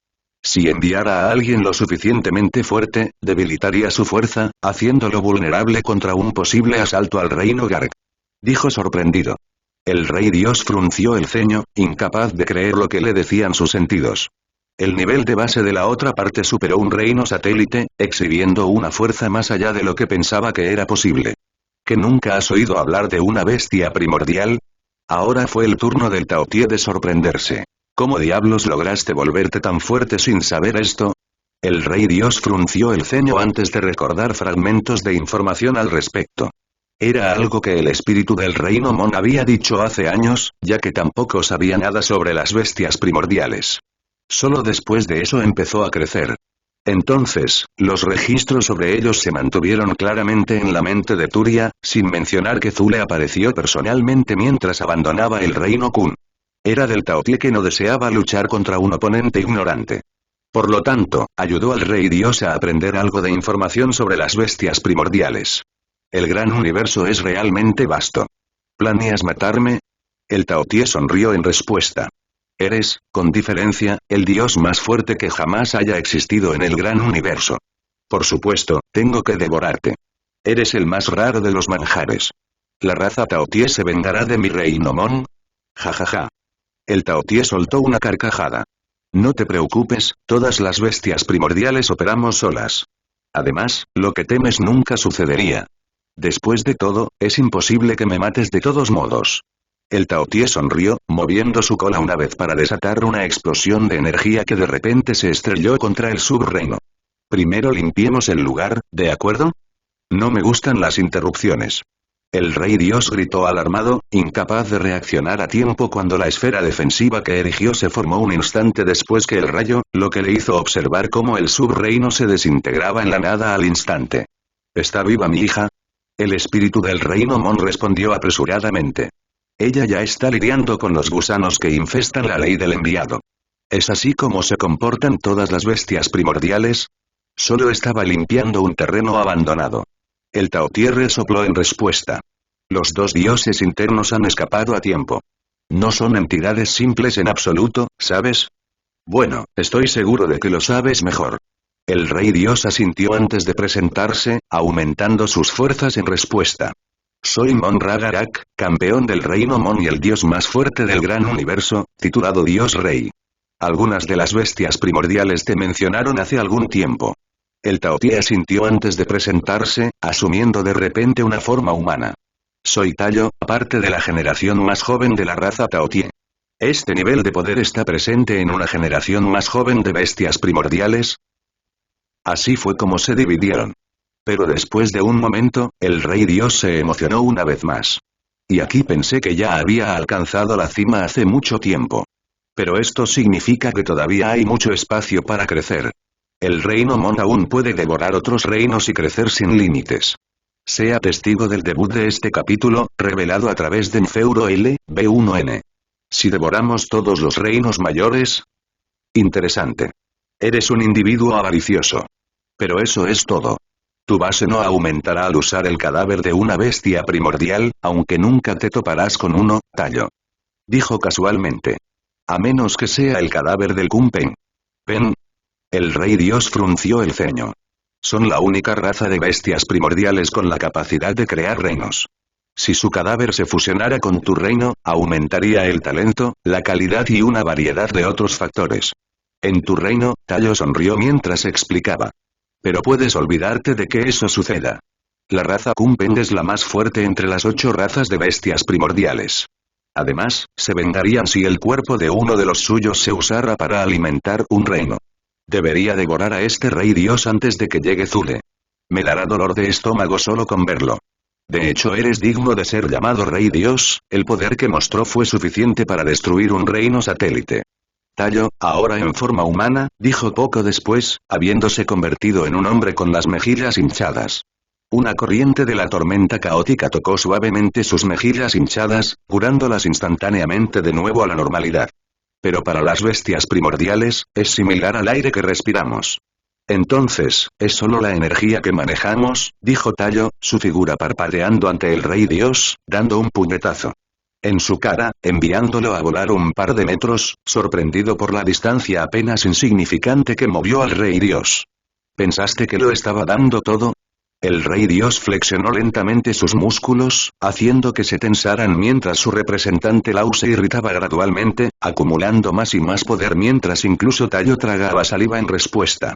Si enviara a alguien lo suficientemente fuerte, debilitaría su fuerza, haciéndolo vulnerable contra un posible asalto al reino Garg. Dijo sorprendido. El Rey Dios frunció el ceño, incapaz de creer lo que le decían sus sentidos. El nivel de base de la otra parte superó un reino satélite, exhibiendo una fuerza más allá de lo que pensaba que era posible. ¿Que nunca has oído hablar de una bestia primordial? Ahora fue el turno del Taotie de sorprenderse. ¿Cómo diablos lograste volverte tan fuerte sin saber esto? El Rey Dios frunció el ceño antes de recordar fragmentos de información al respecto. Era algo que el espíritu del Reino Mon había dicho hace años, ya que tampoco sabía nada sobre las bestias primordiales. Solo después de eso empezó a crecer. Entonces, los registros sobre ellos se mantuvieron claramente en la mente de Turia, sin mencionar que Zule apareció personalmente mientras abandonaba el Reino Kun. Era del Taotie que no deseaba luchar contra un oponente ignorante. Por lo tanto, ayudó al Rey Dios a aprender algo de información sobre las bestias primordiales. El gran universo es realmente vasto. ¿Planeas matarme? El Taotie sonrió en respuesta. Eres, con diferencia, el dios más fuerte que jamás haya existido en el gran universo. Por supuesto, tengo que devorarte. Eres el más raro de los manjares. ¿La raza Taotie se vengará de mi reino Mon? Jajaja. El Taotie soltó una carcajada. No te preocupes, todas las bestias primordiales operamos solas. Además, lo que temes nunca sucedería. Después de todo, es imposible que me mates de todos modos. El Taotie sonrió, moviendo su cola una vez para desatar una explosión de energía que de repente se estrelló contra el subreino. Primero limpiemos el lugar, ¿de acuerdo? No me gustan las interrupciones. El Rey Dios gritó alarmado, incapaz de reaccionar a tiempo cuando la esfera defensiva que erigió se formó un instante después que el rayo, lo que le hizo observar cómo el subreino se desintegraba en la nada al instante. ¿Está viva mi hija? El espíritu del reino Mon respondió apresuradamente. Ella ya está lidiando con los gusanos que infestan la ley del enviado. ¿Es así como se comportan todas las bestias primordiales? Solo estaba limpiando un terreno abandonado. El Taotie sopló en respuesta. Los dos dioses internos han escapado a tiempo. No son entidades simples en absoluto, ¿sabes? Bueno, estoy seguro de que lo sabes mejor. El rey dios asintió antes de presentarse, aumentando sus fuerzas en respuesta. Soy Mon Ragarak, campeón del reino Mon y el dios más fuerte del gran universo, titulado Dios Rey. Algunas de las bestias primordiales te mencionaron hace algún tiempo. El Taotie asintió antes de presentarse, asumiendo de repente una forma humana. Soy Tallo, parte de la generación más joven de la raza Taotie. ¿Este nivel de poder está presente en una generación más joven de bestias primordiales? Así fue como se dividieron. Pero después de un momento, el rey dios se emocionó una vez más. Y aquí pensé que ya había alcanzado la cima hace mucho tiempo. Pero esto significa que todavía hay mucho espacio para crecer. El reino Mon aún puede devorar otros reinos y crecer sin límites. Sea testigo del debut de este capítulo, revelado a través de Nfeuro L, B1N. Si devoramos todos los reinos mayores... Interesante. Eres un individuo avaricioso. Pero eso es todo. Tu base no aumentará al usar el cadáver de una bestia primordial, aunque nunca te toparás con uno, Tallo. Dijo casualmente. A menos que sea el cadáver del Kunpen. Pen. El rey dios frunció el ceño. Son la única raza de bestias primordiales con la capacidad de crear reinos. Si su cadáver se fusionara con tu reino, aumentaría el talento, la calidad y una variedad de otros factores. En tu reino, Tallo sonrió mientras explicaba. Pero puedes olvidarte de que eso suceda. La raza Kunpen es la más fuerte entre las 8 razas de bestias primordiales. Además, se vengarían si el cuerpo de uno de los suyos se usara para alimentar un reino. Debería devorar a este rey dios antes de que llegue Zule. Me dará dolor de estómago solo con verlo. De hecho eres digno de ser llamado rey dios, el poder que mostró fue suficiente para destruir un reino satélite. Tallo, ahora en forma humana, dijo poco después, habiéndose convertido en un hombre con las mejillas hinchadas. Una corriente de la tormenta caótica tocó suavemente sus mejillas hinchadas, curándolas instantáneamente de nuevo a la normalidad. Pero para las bestias primordiales, es similar al aire que respiramos. Entonces, ¿es solo la energía que manejamos?, dijo Tallo, su figura parpadeando ante el rey dios, dando un puñetazo en su cara, enviándolo a volar un par de metros, sorprendido por la distancia apenas insignificante que movió al rey dios. ¿Pensaste que lo estaba dando todo? El rey dios flexionó lentamente sus músculos, haciendo que se tensaran mientras su representante Lau se irritaba gradualmente, acumulando más y más poder mientras incluso Tallo tragaba saliva en respuesta.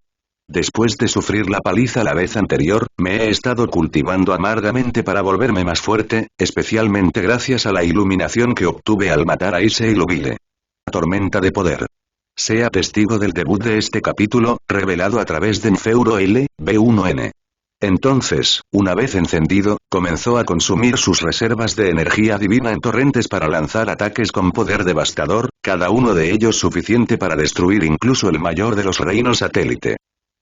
Después de sufrir la paliza la vez anterior, me he estado cultivando amargamente para volverme más fuerte, especialmente gracias a la iluminación que obtuve al matar a Ise Ilubile. Tormenta de poder. Sea testigo del debut de este capítulo, revelado a través de Nfeuro L, B1N. Entonces, una vez encendido, comenzó a consumir sus reservas de energía divina en torrentes para lanzar ataques con poder devastador, cada uno de ellos suficiente para destruir incluso el mayor de los reinos satélite.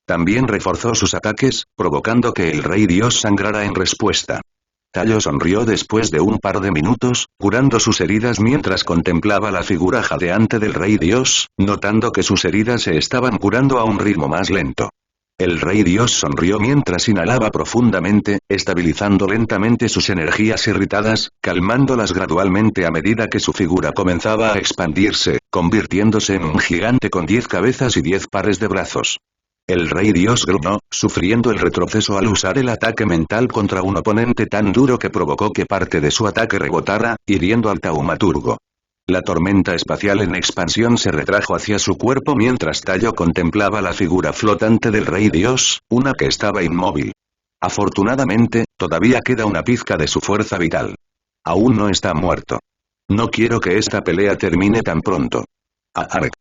También reforzó sus ataques, provocando que el rey dios sangrara en respuesta. Tallo sonrió después de un par de minutos, curando sus heridas mientras contemplaba la figura jadeante del rey dios, notando que sus heridas se estaban curando a un ritmo más lento. El rey dios sonrió mientras inhalaba profundamente, estabilizando lentamente sus energías irritadas, calmándolas gradualmente a medida que su figura comenzaba a expandirse, convirtiéndose en un gigante con 10 cabezas y 10 pares de brazos. El rey dios gruñó, sufriendo el retroceso al usar el ataque mental contra un oponente tan duro que provocó que parte de su ataque rebotara, hiriendo al taumaturgo. La tormenta espacial en expansión se retrajo hacia su cuerpo mientras Tallo contemplaba la figura flotante del rey dios, una que estaba inmóvil. Afortunadamente, todavía queda una pizca de su fuerza vital. Aún no está muerto. No quiero que esta pelea termine tan pronto. Aark.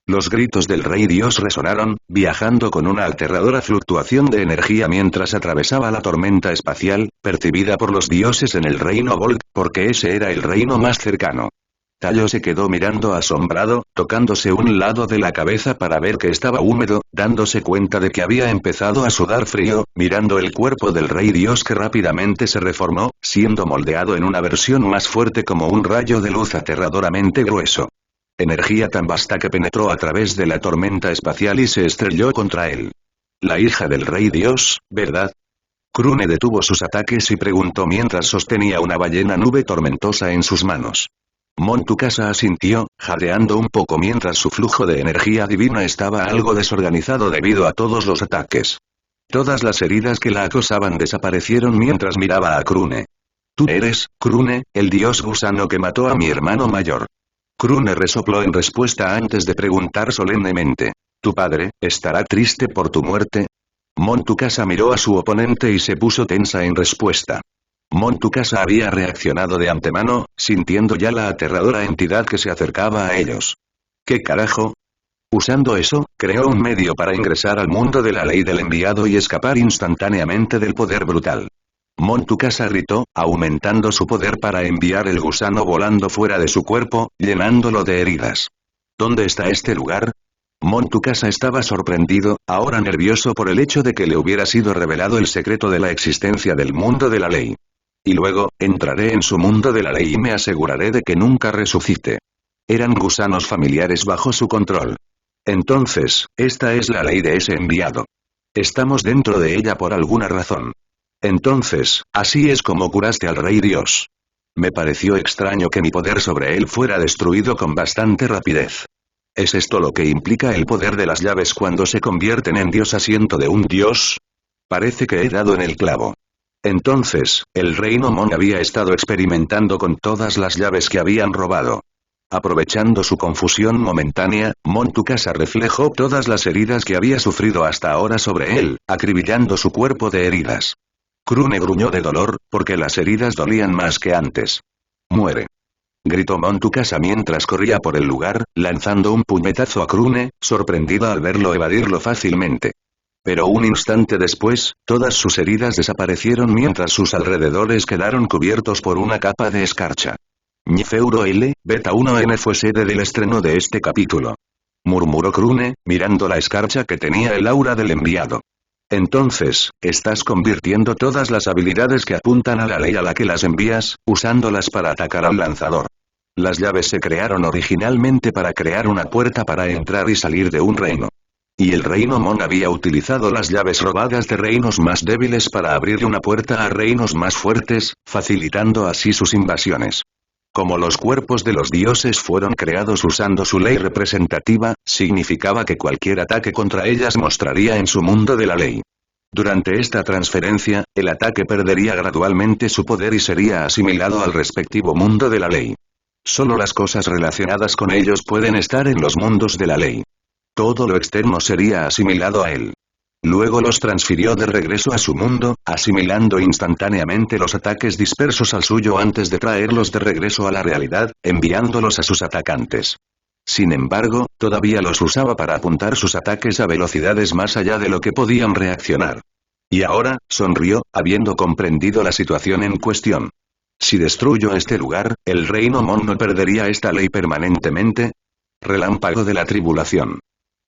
Los gritos del rey dios resonaron, viajando con una aterradora fluctuación de energía mientras atravesaba la tormenta espacial, percibida por los dioses en el reino Volk, porque ese era el reino más cercano. Tallo se quedó mirando asombrado, tocándose un lado de la cabeza para ver que estaba húmedo, dándose cuenta de que había empezado a sudar frío, mirando el cuerpo del rey dios que rápidamente se reformó, siendo moldeado en una versión más fuerte como un rayo de luz aterradoramente grueso. Energía tan vasta que penetró a través de la tormenta espacial y se estrelló contra él. La hija del rey dios, ¿verdad? Krune detuvo sus ataques y preguntó mientras sostenía una ballena nube tormentosa en sus manos. Montukasa asintió, jadeando un poco mientras su flujo de energía divina estaba algo desorganizado debido a todos los ataques. Todas las heridas que la acosaban desaparecieron mientras miraba a Krune. Tú eres, Krune, el dios gusano que mató a mi hermano mayor. Krune resopló en respuesta antes de preguntar solemnemente. ¿Tu padre, estará triste por tu muerte? Montukasa miró a su oponente y se puso tensa en respuesta. Montukasa había reaccionado de antemano, sintiendo ya la aterradora entidad que se acercaba a ellos. ¿Qué carajo? Usando eso, creó un medio para ingresar al mundo de la ley del enviado y escapar instantáneamente del poder brutal. Montukasa gritó, aumentando su poder para enviar el gusano volando fuera de su cuerpo, llenándolo de heridas. ¿Dónde está este lugar? Montukasa estaba sorprendido, ahora nervioso por el hecho de que le hubiera sido revelado el secreto de la existencia del mundo de la ley. Y luego, entraré en su mundo de la ley y me aseguraré de que nunca resucite. Eran gusanos familiares bajo su control. Entonces, esta es la ley de ese enviado. Estamos dentro de ella por alguna razón. Entonces, así es como curaste al rey Dios. Me pareció extraño que mi poder sobre él fuera destruido con bastante rapidez. ¿Es esto lo que implica el poder de las llaves cuando se convierten en dios asiento de un dios? Parece que he dado en el clavo. Entonces, el reino Mon había estado experimentando con todas las llaves que habían robado. Aprovechando su confusión momentánea, Montukasa reflejó todas las heridas que había sufrido hasta ahora sobre él, acribillando su cuerpo de heridas. Krune gruñó de dolor, porque las heridas dolían más que antes. Muere. Gritó Montukasa mientras corría por el lugar, lanzando un puñetazo a Krune, sorprendida al verlo evadirlo fácilmente. Pero un instante después, todas sus heridas desaparecieron mientras sus alrededores quedaron cubiertos por una capa de escarcha. Ñifeuro L, Beta 1N fue sede del estreno de este capítulo. Murmuró Krune, mirando la escarcha que tenía el aura del enviado. Entonces, estás convirtiendo todas las habilidades que apuntan a la ley a la que las envías, usándolas para atacar al lanzador. Las llaves se crearon originalmente para crear una puerta para entrar y salir de un reino. Y el reino Mon había utilizado las llaves robadas de reinos más débiles para abrir una puerta a reinos más fuertes, facilitando así sus invasiones. Como los cuerpos de los dioses fueron creados usando su ley representativa, significaba que cualquier ataque contra ellas mostraría en su mundo de la ley. Durante esta transferencia, el ataque perdería gradualmente su poder y sería asimilado al respectivo mundo de la ley. Solo las cosas relacionadas con ellos pueden estar en los mundos de la ley. Todo lo externo sería asimilado a él. Luego los transfirió de regreso a su mundo, asimilando instantáneamente los ataques dispersos al suyo antes de traerlos de regreso a la realidad, enviándolos a sus atacantes. Sin embargo, todavía los usaba para apuntar sus ataques a velocidades más allá de lo que podían reaccionar. Y ahora, sonrió, habiendo comprendido la situación en cuestión. Si destruyo este lugar, ¿el reino Mon no perdería esta ley permanentemente? Relámpago de la tribulación.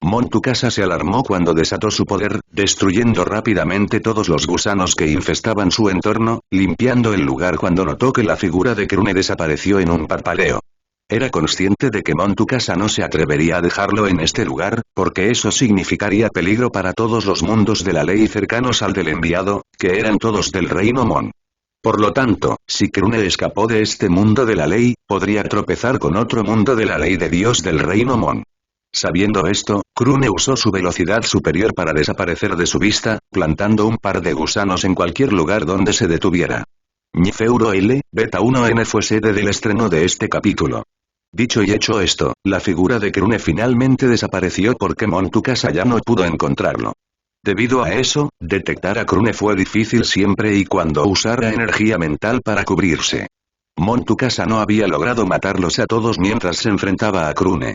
Montukasa se alarmó cuando desató su poder, destruyendo rápidamente todos los gusanos que infestaban su entorno, limpiando el lugar cuando notó que la figura de Krune desapareció en un parpadeo. Era consciente de que Montukasa no se atrevería a dejarlo en este lugar, porque eso significaría peligro para todos los mundos de la ley cercanos al del enviado, que eran todos del reino Mon. Por lo tanto, si Krune escapó de este mundo de la ley, podría tropezar con otro mundo de la ley de Dios del reino Mon. Sabiendo esto, Krune usó su velocidad superior para desaparecer de su vista, plantando un par de gusanos en cualquier lugar donde se detuviera. Ñifeuro L, Beta 1N fue sede del estreno de este capítulo. Dicho y hecho esto, la figura de Krune finalmente desapareció porque Montukasa ya no pudo encontrarlo. Debido a eso, detectar a Krune fue difícil siempre y cuando usara energía mental para cubrirse. Montukasa no había logrado matarlos a todos mientras se enfrentaba a Krune.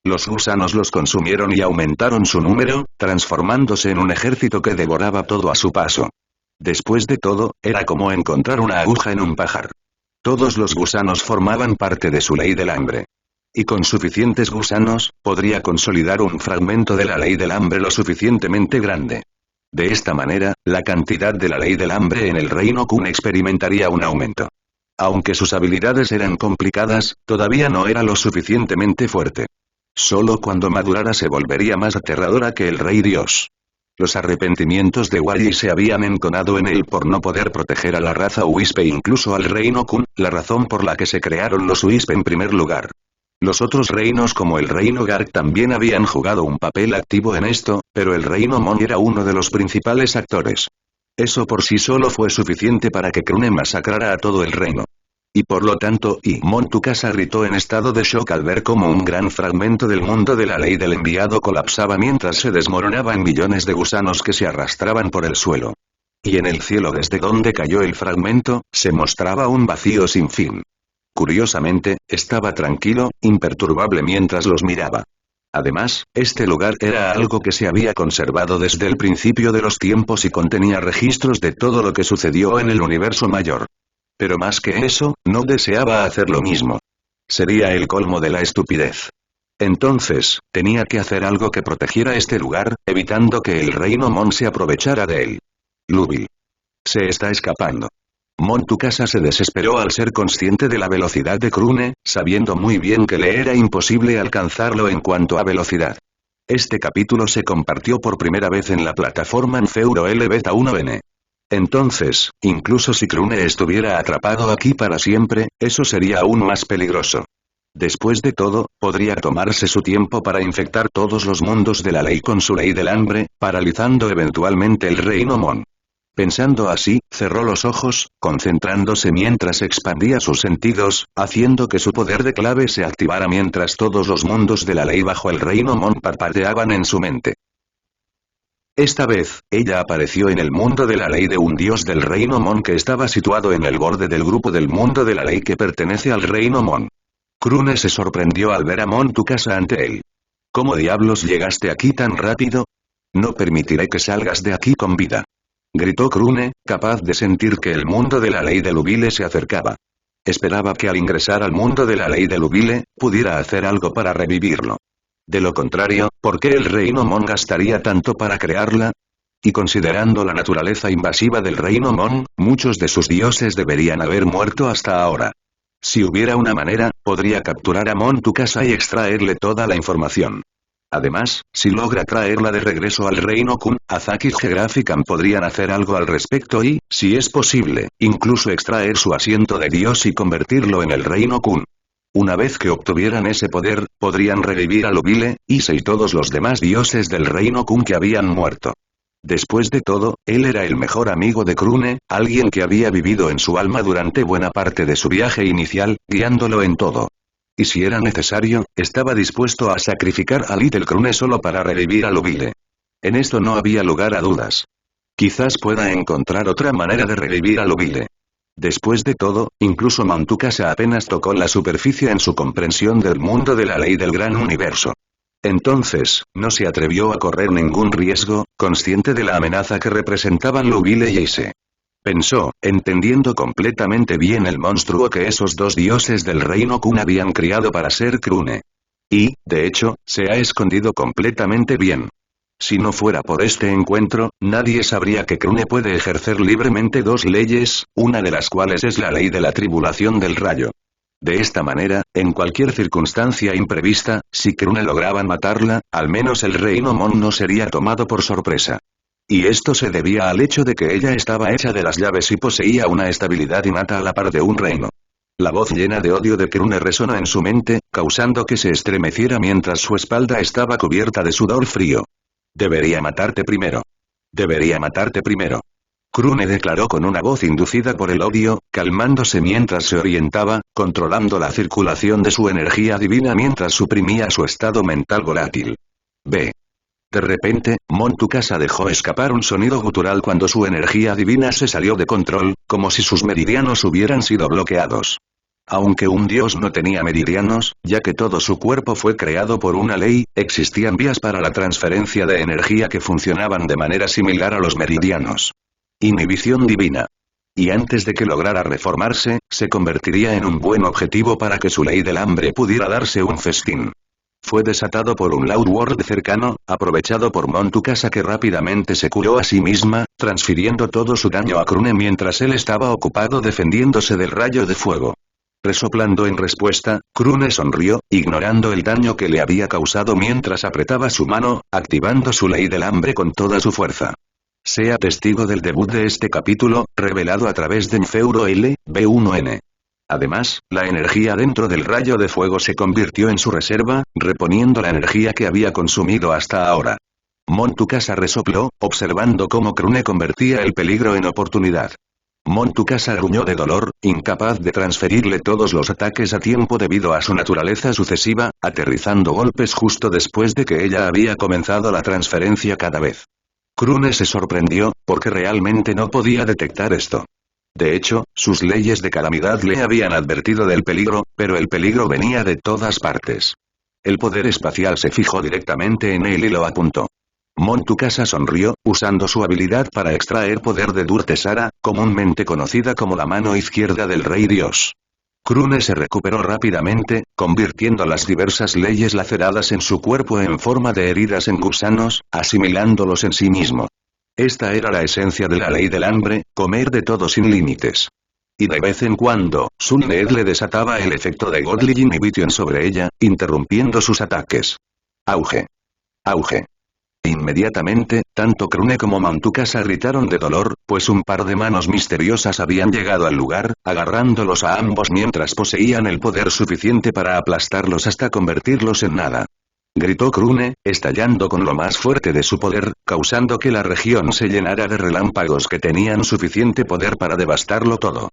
Los gusanos los consumieron y aumentaron su número, transformándose en un ejército que devoraba todo a su paso. Después de todo, era como encontrar una aguja en un pajar. Todos los gusanos formaban parte de su ley del hambre. Y con suficientes gusanos, podría consolidar un fragmento de la ley del hambre lo suficientemente grande. De esta manera, la cantidad de la ley del hambre en el reino Kun experimentaría un aumento. Aunque sus habilidades eran complicadas, todavía no era lo suficientemente fuerte. Solo cuando madurara se volvería más aterradora que el rey Dios. Los arrepentimientos de Wally se habían enconado en él por no poder proteger a la raza Wisp e incluso al reino Kun, la razón por la que se crearon los Wisp en primer lugar. Los otros reinos como el reino Garg también habían jugado un papel activo en esto, pero el reino Mon era uno de los principales actores. Eso por sí solo fue suficiente para que Krune masacrara a todo el reino. Y por lo tanto, Mon Tukasa gritó en estado de shock al ver cómo un gran fragmento del mundo de la ley del enviado colapsaba mientras se desmoronaba en millones de gusanos que se arrastraban por el suelo. Y en el cielo desde donde cayó el fragmento, se mostraba un vacío sin fin. Curiosamente, estaba tranquilo, imperturbable mientras los miraba. Además, este lugar era algo que se había conservado desde el principio de los tiempos y contenía registros de todo lo que sucedió en el universo mayor. Pero más que eso, no deseaba hacer lo mismo. Sería el colmo de la estupidez. Entonces, tenía que hacer algo que protegiera este lugar, evitando que el reino Mon se aprovechara de él. Lubil. Se está escapando. Mon Tukasa se desesperó al ser consciente de la velocidad de Krune, sabiendo muy bien que le era imposible alcanzarlo en cuanto a velocidad. Este capítulo se compartió por primera vez en la plataforma Enfeuro L Beta 1N. Entonces, incluso si Krune estuviera atrapado aquí para siempre, eso sería aún más peligroso. Después de todo, podría tomarse su tiempo para infectar todos los mundos de la ley con su ley del hambre, paralizando eventualmente el reino Mon. Pensando así, cerró los ojos, concentrándose mientras expandía sus sentidos, haciendo que su poder de clave se activara mientras todos los mundos de la ley bajo el reino Mon parpadeaban en su mente. Esta vez, ella apareció en el mundo de la ley de un dios del reino Mon que estaba situado en el borde del grupo del mundo de la ley que pertenece al reino Mon. Krune se sorprendió al ver a Mon Tukasa ante él. ¿Cómo diablos llegaste aquí tan rápido? No permitiré que salgas de aquí con vida. Gritó Krune, capaz de sentir que el mundo de la ley de Lubile se acercaba. Esperaba que al ingresar al mundo de la ley de Lubile, pudiera hacer algo para revivirlo. De lo contrario, ¿por qué el reino Mon gastaría tanto para crearla? Y considerando la naturaleza invasiva del reino Mon, muchos de sus dioses deberían haber muerto hasta ahora. Si hubiera una manera, podría capturar a Mon Tukasa y extraerle toda la información. Además, si logra traerla de regreso al reino Kun, Azaki y Geographican podrían hacer algo al respecto y, si es posible, incluso extraer su asiento de dios y convertirlo en el reino Kun. Una vez que obtuvieran ese poder, podrían revivir a Lubile, Ise y todos los demás dioses del reino Kun que habían muerto. Después de todo, él era el mejor amigo de Krune, alguien que había vivido en su alma durante buena parte de su viaje inicial, guiándolo en todo. Y si era necesario, estaba dispuesto a sacrificar a Little Krune solo para revivir a Lubile. En esto no había lugar a dudas. Quizás pueda encontrar otra manera de revivir a Lubile. Después de todo, incluso Mon Tukasa apenas tocó la superficie en su comprensión del mundo de la ley del gran universo. Entonces, no se atrevió a correr ningún riesgo, consciente de la amenaza que representaban Lubile y Ise. Pensó, entendiendo completamente bien el monstruo que esos dos dioses del reino Kun habían criado para ser Krune. Y, de hecho, se ha escondido completamente bien. Si no fuera por este encuentro, nadie sabría que Krune puede ejercer libremente dos leyes, una de las cuales es la ley de la tribulación del rayo. De esta manera, en cualquier circunstancia imprevista, si Krune lograba matarla, al menos el reino Mon no sería tomado por sorpresa. Y esto se debía al hecho de que ella estaba hecha de las llaves y poseía una estabilidad innata a la par de un reino. La voz llena de odio de Krune resonó en su mente, causando que se estremeciera mientras su espalda estaba cubierta de sudor frío. Debería matarte primero. Debería matarte primero. Krune declaró con una voz inducida por el odio, calmándose mientras se orientaba, controlando la circulación de su energía divina mientras suprimía su estado mental volátil. B. De repente, Mon Tukasa dejó escapar un sonido gutural cuando su energía divina se salió de control, como si sus meridianos hubieran sido bloqueados. Aunque un dios no tenía meridianos, ya que todo su cuerpo fue creado por una ley, existían vías para la transferencia de energía que funcionaban de manera similar a los meridianos. Inhibición divina. Y antes de que lograra reformarse, se convertiría en un buen objetivo para que su ley del hambre pudiera darse un festín. Fue desatado por un Loud Word cercano, aprovechado por Mon Tukasa que rápidamente se curó a sí misma, transfiriendo todo su daño a Krune mientras él estaba ocupado defendiéndose del rayo de fuego. Resoplando en respuesta, Krune sonrió, ignorando el daño que le había causado mientras apretaba su mano, activando su ley del hambre con toda su fuerza. Sea testigo del debut de este capítulo, revelado a través de Nfeuro B1N. Además, la energía dentro del rayo de fuego se convirtió en su reserva, reponiendo la energía que había consumido hasta ahora. Montukasa resopló, observando cómo Krune convertía el peligro en oportunidad. Montukasa gruñó de dolor, incapaz de transferirle todos los ataques a tiempo debido a su naturaleza sucesiva, aterrizando golpes justo después de que ella había comenzado la transferencia cada vez. Krune se sorprendió, porque realmente no podía detectar esto. De hecho, sus leyes de calamidad le habían advertido del peligro, pero el peligro venía de todas partes. El poder espacial se fijó directamente en él y lo apuntó. Montukasa sonrió, usando su habilidad para extraer poder de Durtesara, comúnmente conocida como la mano izquierda del Rey Dios. Krune se recuperó rápidamente, convirtiendo las diversas leyes laceradas en su cuerpo en forma de heridas en gusanos, asimilándolos en sí mismo. Esta era la esencia de la ley del hambre, comer de todo sin límites. Y de vez en cuando, Sunneed le desataba el efecto de Godly Inhibition sobre ella, interrumpiendo sus ataques. Auge. Auge. Inmediatamente, tanto Krune como Montukasa gritaron de dolor, pues un par de manos misteriosas habían llegado al lugar, agarrándolos a ambos mientras poseían el poder suficiente para aplastarlos hasta convertirlos en nada. Gritó Krune, estallando con lo más fuerte de su poder, causando que la región se llenara de relámpagos que tenían suficiente poder para devastarlo todo.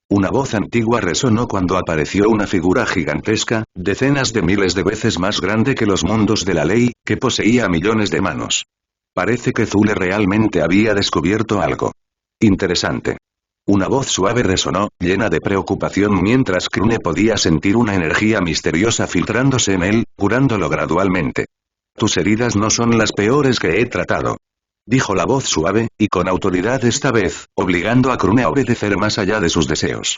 Una voz antigua resonó cuando apareció una figura gigantesca, decenas de miles de veces más grande que los mundos de la ley, que poseía millones de manos. Parece que Zule realmente había descubierto algo interesante. Una voz suave resonó, llena de preocupación mientras Krune podía sentir una energía misteriosa filtrándose en él, curándolo gradualmente. Tus heridas no son las peores que he tratado. Dijo la voz suave, y con autoridad esta vez, obligando a Krune a obedecer más allá de sus deseos.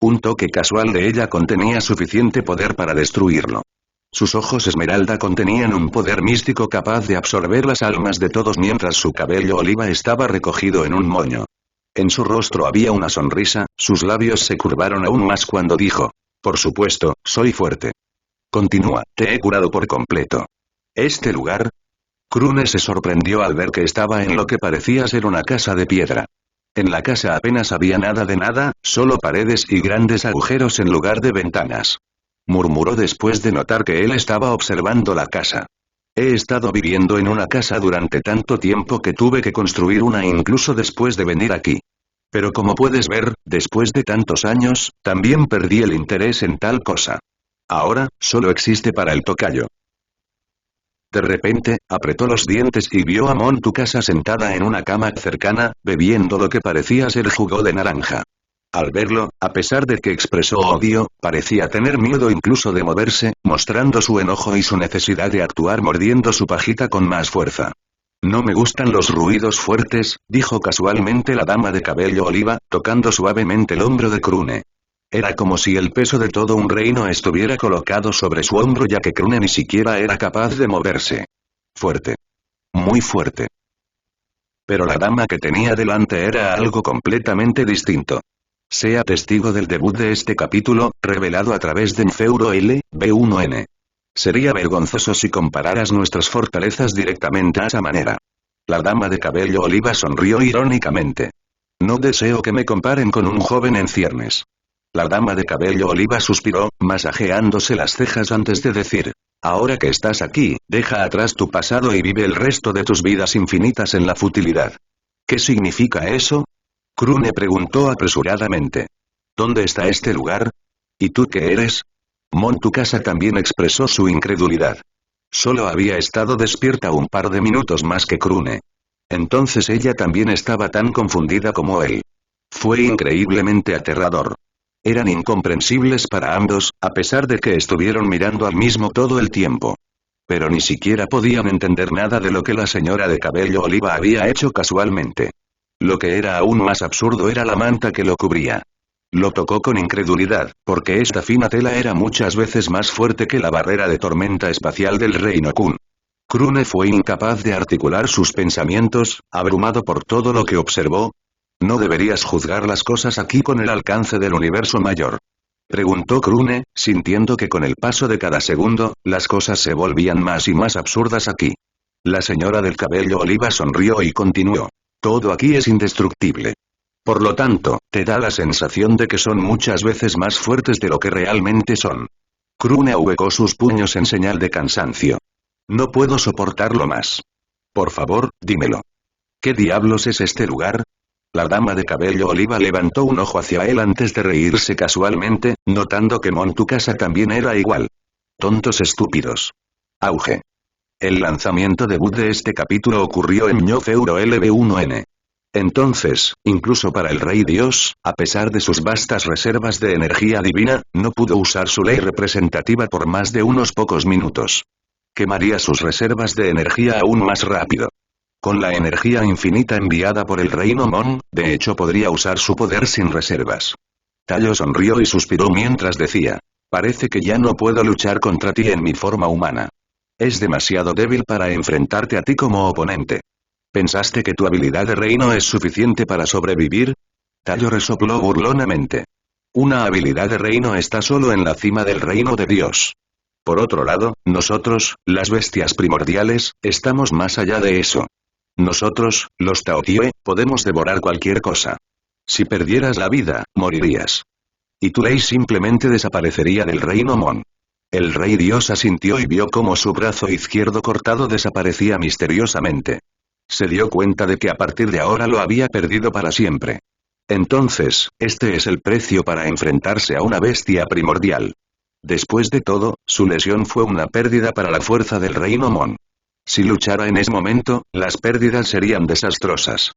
Un toque casual de ella contenía suficiente poder para destruirlo. Sus ojos esmeralda contenían un poder místico capaz de absorber las almas de todos mientras su cabello oliva estaba recogido en un moño. En su rostro había una sonrisa, sus labios se curvaron aún más cuando dijo: por supuesto, soy fuerte. Continúa, te he curado por completo. ¿Este lugar? Krune se sorprendió al ver que estaba en lo que parecía ser una casa de piedra. En la casa apenas había nada de nada, solo paredes y grandes agujeros en lugar de ventanas. Murmuró después de notar que él estaba observando la casa. He estado viviendo en una casa durante tanto tiempo que tuve que construir una incluso después de venir aquí. Pero como puedes ver, después de tantos años, también perdí el interés en tal cosa. Ahora, solo existe para el tocayo. De repente, apretó los dientes y vio a Montukasa sentada en una cama cercana, bebiendo lo que parecía ser jugo de naranja. Al verlo, a pesar de que expresó odio, parecía tener miedo incluso de moverse, mostrando su enojo y su necesidad de actuar mordiendo su pajita con más fuerza. No me gustan los ruidos fuertes, dijo casualmente la dama de cabello oliva, tocando suavemente el hombro de Krune. Era como si el peso de todo un reino estuviera colocado sobre su hombro ya que Krune ni siquiera era capaz de moverse. Fuerte. Muy fuerte. Pero la dama que tenía delante era algo completamente distinto. Sea testigo del debut de este capítulo, revelado a través de Nfeuro B1N. Sería vergonzoso si compararas nuestras fortalezas directamente a esa manera. La dama de cabello oliva sonrió irónicamente. No deseo que me comparen con un joven en ciernes. La dama de cabello oliva suspiró, masajeándose las cejas antes de decir: ahora que estás aquí, deja atrás tu pasado y vive el resto de tus vidas infinitas en la futilidad. ¿Qué significa eso? Krune preguntó apresuradamente. ¿Dónde está este lugar? ¿Y tú qué eres? Montukasa también expresó su incredulidad. Solo había estado despierta un par de minutos más que Krune. Entonces ella también estaba tan confundida como él. Fue increíblemente aterrador. Eran incomprensibles para ambos, a pesar de que estuvieron mirando al mismo todo el tiempo. Pero ni siquiera podían entender nada de lo que la señora de cabello oliva había hecho casualmente. Lo que era aún más absurdo era la manta que lo cubría. Lo tocó con incredulidad, porque esta fina tela era muchas veces más fuerte que la barrera de tormenta espacial del Reino Kun. Krune fue incapaz de articular sus pensamientos, abrumado por todo lo que observó. ¿No deberías juzgar las cosas aquí con el alcance del universo mayor? Preguntó Krune, sintiendo que con el paso de cada segundo, las cosas se volvían más y más absurdas aquí. La señora del cabello oliva sonrió y continuó. Todo aquí es indestructible. Por lo tanto, te da la sensación de que son muchas veces más fuertes de lo que realmente son. Krune ahuecó sus puños en señal de cansancio. No puedo soportarlo más. Por favor, dímelo. ¿Qué diablos es este lugar? La dama de cabello oliva levantó un ojo hacia él antes de reírse casualmente, notando que Montukasa también era igual. Tontos estúpidos. Auge. El lanzamiento debut de este capítulo ocurrió en Ñofeuro LB1N. Entonces, incluso para el Rey Dios, a pesar de sus vastas reservas de energía divina, no pudo usar su ley representativa por más de unos pocos minutos. Quemaría sus reservas de energía aún más rápido. Con la energía infinita enviada por el Reino Mon, de hecho podría usar su poder sin reservas. Tallo sonrió y suspiró mientras decía, parece que ya no puedo luchar contra ti en mi forma humana. Es demasiado débil para enfrentarte a ti como oponente. ¿Pensaste que tu habilidad de reino es suficiente para sobrevivir? Tallo resopló burlonamente. Una habilidad de reino está solo en la cima del reino de Dios. Por otro lado, nosotros, las bestias primordiales, estamos más allá de eso. Nosotros, los Taotie, podemos devorar cualquier cosa. Si perdieras la vida, morirías. Y tu ley simplemente desaparecería del reino Mon. El Rey Dios asintió y vio cómo su brazo izquierdo cortado desaparecía misteriosamente. Se dio cuenta de que a partir de ahora lo había perdido para siempre. Entonces, este es el precio para enfrentarse a una bestia primordial. Después de todo, su lesión fue una pérdida para la fuerza del reino Mon. Si luchara en ese momento, las pérdidas serían desastrosas.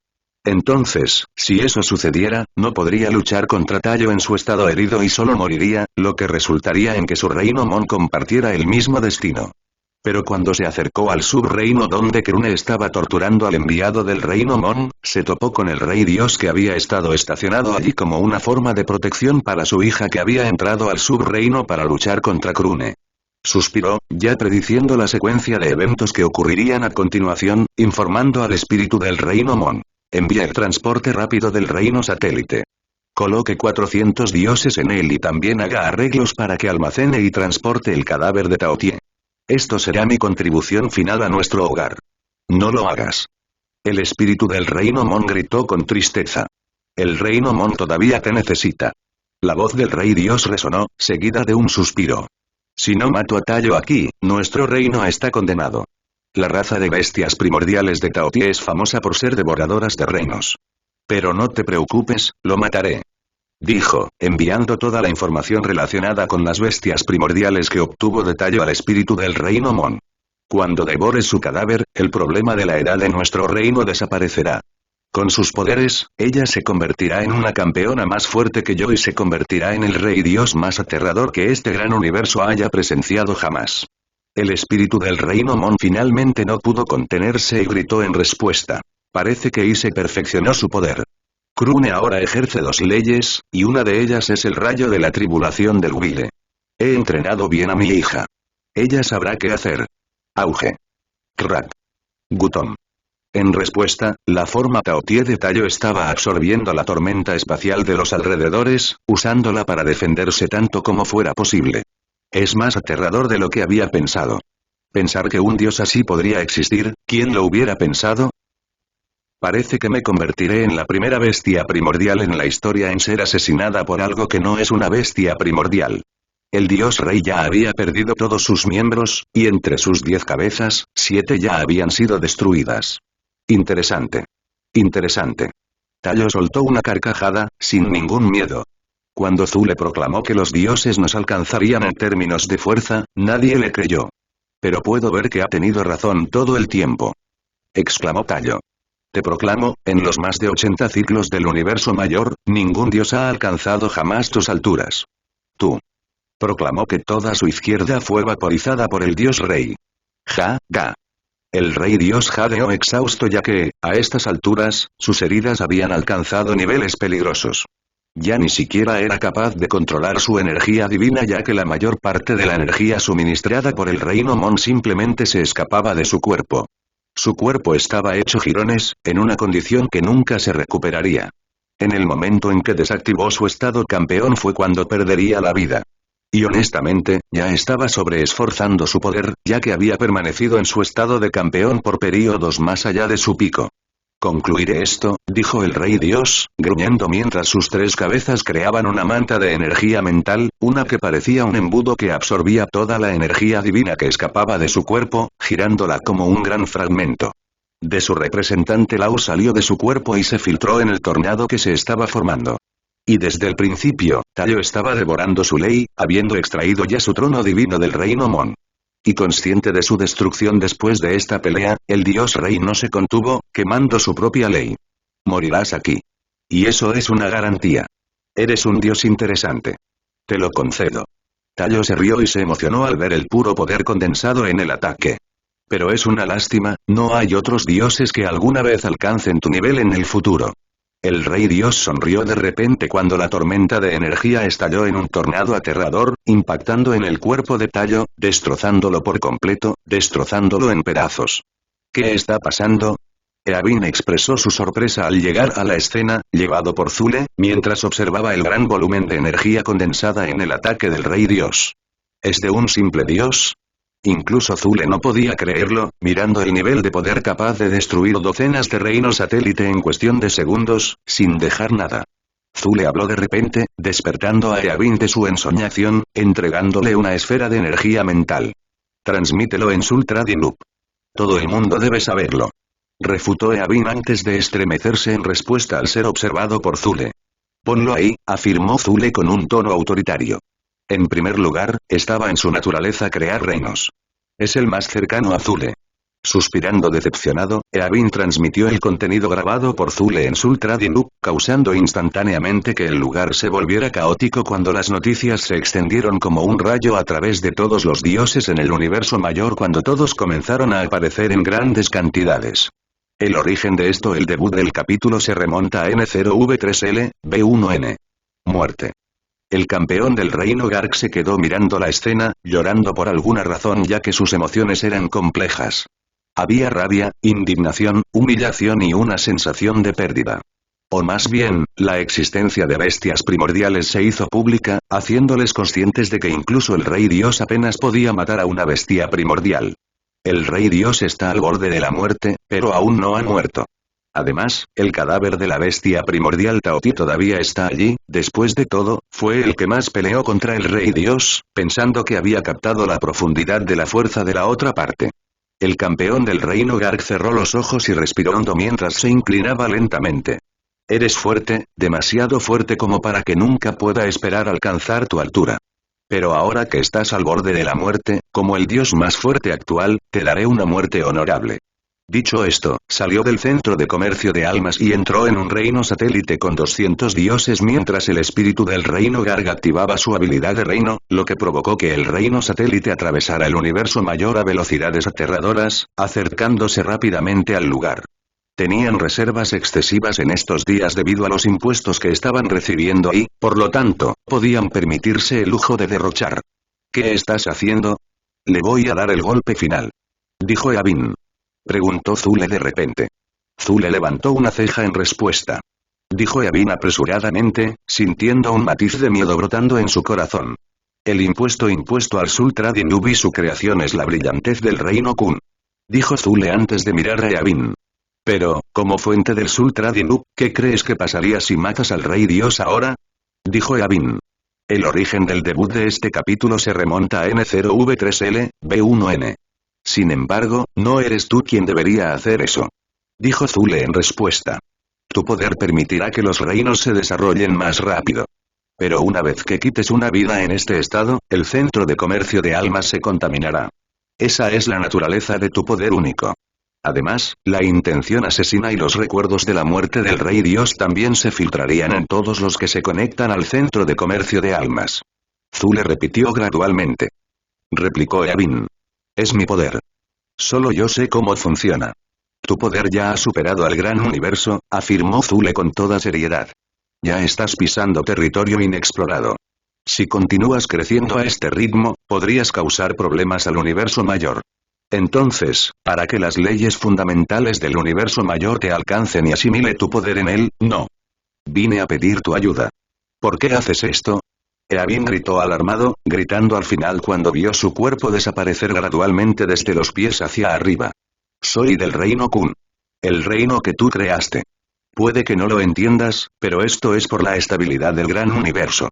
Entonces, si eso sucediera, no podría luchar contra Tallo en su estado herido y solo moriría, lo que resultaría en que su reino Mon compartiera el mismo destino. Pero cuando se acercó al subreino donde Krune estaba torturando al enviado del reino Mon, se topó con el Rey Dios que había estado estacionado allí como una forma de protección para su hija que había entrado al subreino para luchar contra Krune. Suspiró, ya prediciendo la secuencia de eventos que ocurrirían a continuación, informando al espíritu del reino Mon. Envía el transporte rápido del reino satélite. Coloque 400 dioses en él y también haga arreglos para que almacene y transporte el cadáver de Taotie. Esto será mi contribución final a nuestro hogar. No lo hagas. El espíritu del reino Mon gritó con tristeza. El reino Mon todavía te necesita. La voz del Rey Dios resonó, seguida de un suspiro. Si no mato a Tallo aquí, nuestro reino está condenado. La raza de bestias primordiales de Taotie es famosa por ser devoradoras de reinos. Pero no te preocupes, lo mataré. Dijo, enviando toda la información relacionada con las bestias primordiales que obtuvo de Tallo al espíritu del reino Mon. Cuando devores su cadáver, el problema de la edad de nuestro reino desaparecerá. Con sus poderes, ella se convertirá en una campeona más fuerte que yo y se convertirá en el Rey Dios más aterrador que este gran universo haya presenciado jamás. El espíritu del reino Mon finalmente no pudo contenerse y gritó en respuesta. Parece que Ise perfeccionó su poder. Krune ahora ejerce 2 leyes, y una de ellas es el rayo de la tribulación del Wile. He entrenado bien a mi hija. Ella sabrá qué hacer. Auge. Krak. Gutom. En respuesta, la forma Taotie de Tallo estaba absorbiendo la tormenta espacial de los alrededores, usándola para defenderse tanto como fuera posible. Es más aterrador de lo que había pensado. Pensar que un dios así podría existir, ¿quién lo hubiera pensado? Parece que me convertiré en la primera bestia primordial en la historia en ser asesinada por algo que no es una bestia primordial. El dios rey ya había perdido todos sus miembros, y entre sus 10 cabezas, 7 ya habían sido destruidas. Interesante. Interesante. Tallo soltó una carcajada, sin ningún miedo. Cuando Zule proclamó que los dioses nos alcanzarían en términos de fuerza, nadie le creyó. Pero puedo ver que ha tenido razón todo el tiempo. Exclamó Tallo. Te proclamo, en los más de 80 ciclos del universo mayor, ningún dios ha alcanzado jamás tus alturas. Tú. Proclamó que toda su izquierda fue vaporizada por el dios rey. Ja. El rey dios jadeó exhausto ya que, a estas alturas, sus heridas habían alcanzado niveles peligrosos. Ya ni siquiera era capaz de controlar su energía divina ya que la mayor parte de la energía suministrada por el reino Mon simplemente se escapaba de su cuerpo. Su cuerpo estaba hecho jirones, en una condición que nunca se recuperaría. En el momento en que desactivó su estado campeón fue cuando perdería la vida. Y honestamente, ya estaba sobreesforzando su poder, ya que había permanecido en su estado de campeón por períodos más allá de su pico. Concluiré esto, dijo el rey dios, gruñendo mientras sus tres cabezas creaban una manta de energía mental, una que parecía un embudo que absorbía toda la energía divina que escapaba de su cuerpo, girándola como un gran fragmento. De su representante Lau salió de su cuerpo y se filtró en el tornado que se estaba formando. Y desde el principio, Tallo estaba devorando su ley, habiendo extraído ya su trono divino del reino Mon. Y consciente de su destrucción después de esta pelea, el dios rey no se contuvo, quemando su propia ley. Morirás aquí. Y eso es una garantía. Eres un dios interesante. Te lo concedo. Tallo se rió y se emocionó al ver el puro poder condensado en el ataque. Pero es una lástima, no hay otros dioses que alguna vez alcancen tu nivel en el futuro. El rey dios sonrió de repente cuando la tormenta de energía estalló en un tornado aterrador, impactando en el cuerpo de Tallo, destrozándolo por completo, destrozándolo en pedazos. ¿Qué está pasando? Eabin expresó su sorpresa al llegar a la escena, llevado por Zule, mientras observaba el gran volumen de energía condensada en el ataque del rey dios. ¿Es de un simple dios? Incluso Zule no podía creerlo, mirando el nivel de poder capaz de destruir docenas de reinos satélite en cuestión de segundos, sin dejar nada. Zule habló de repente, despertando a Eabin de su ensoñación, entregándole una esfera de energía mental. Transmítelo en Sultra Dilup. Todo el mundo debe saberlo. Refutó Eabin antes de estremecerse en respuesta al ser observado por Zule. Ponlo ahí, afirmó Zule con un tono autoritario. En primer lugar, estaba en su naturaleza crear reinos. Es el más cercano a Zule. Suspirando decepcionado, Eabin transmitió el contenido grabado por Zule en Sultra Dilup, causando instantáneamente que el lugar se volviera caótico cuando las noticias se extendieron como un rayo a través de todos los dioses en el universo mayor cuando todos comenzaron a aparecer en grandes cantidades. El origen de esto, el debut del capítulo se remonta a N0V3L, B1N. Muerte. El campeón del reino Garg se quedó mirando la escena, llorando por alguna razón ya que sus emociones eran complejas. Había rabia, indignación, humillación y una sensación de pérdida. O más bien, la existencia de bestias primordiales se hizo pública, haciéndoles conscientes de que incluso el rey dios apenas podía matar a una bestia primordial. El rey dios está al borde de la muerte, pero aún no ha muerto. Además, el cadáver de la bestia primordial Taoti todavía está allí, después de todo, fue el que más peleó contra el rey dios, pensando que había captado la profundidad de la fuerza de la otra parte. El campeón del reino Garg cerró los ojos y respiró hondo mientras se inclinaba lentamente. Eres fuerte, demasiado fuerte como para que nunca pueda esperar alcanzar tu altura. Pero ahora que estás al borde de la muerte, como el dios más fuerte actual, te daré una muerte honorable. Dicho esto, salió del centro de comercio de almas y entró en un reino satélite con 200 dioses mientras el espíritu del reino Garg activaba su habilidad de reino, lo que provocó que el reino satélite atravesara el universo mayor a velocidades aterradoras, acercándose rápidamente al lugar. Tenían reservas excesivas en estos días debido a los impuestos que estaban recibiendo y, por lo tanto, podían permitirse el lujo de derrochar. ¿Qué estás haciendo? Le voy a dar el golpe final. Dijo Eabin. Preguntó Zule de repente. Zule levantó una ceja en respuesta. Dijo Eabin apresuradamente, sintiendo un matiz de miedo brotando en su corazón. El impuesto impuesto al Sultra Dilup y su creación es la brillantez del reino Kun. Dijo Zule antes de mirar a Eabin. Pero, como fuente del Sultra Dilup, ¿qué crees que pasaría si matas al rey dios ahora? Dijo Eabin. El origen del debut de este capítulo se remonta a N0V3L, B1N. Sin embargo, no eres tú quien debería hacer eso. Dijo Zule en respuesta. Tu poder permitirá que los reinos se desarrollen más rápido. Pero una vez que quites una vida en este estado, el centro de comercio de almas se contaminará. Esa es la naturaleza de tu poder único. Además, la intención asesina y los recuerdos de la muerte del rey dios también se filtrarían en todos los que se conectan al centro de comercio de almas. Zule repitió gradualmente. Replicó Eabin. Es mi poder. Solo yo sé cómo funciona. Tu poder ya ha superado al gran universo, afirmó Zule con toda seriedad. Ya estás pisando territorio inexplorado. Si continúas creciendo a este ritmo, podrías causar problemas al universo mayor. Entonces, para que las leyes fundamentales del universo mayor te alcancen y asimile tu poder en él, no. Vine a pedir tu ayuda. ¿Por qué haces esto? Eabin gritó alarmado, gritando al final cuando vio su cuerpo desaparecer gradualmente desde los pies hacia arriba. Soy del Reino Kun. El reino que tú creaste. Puede que no lo entiendas, pero esto es por la estabilidad del gran universo.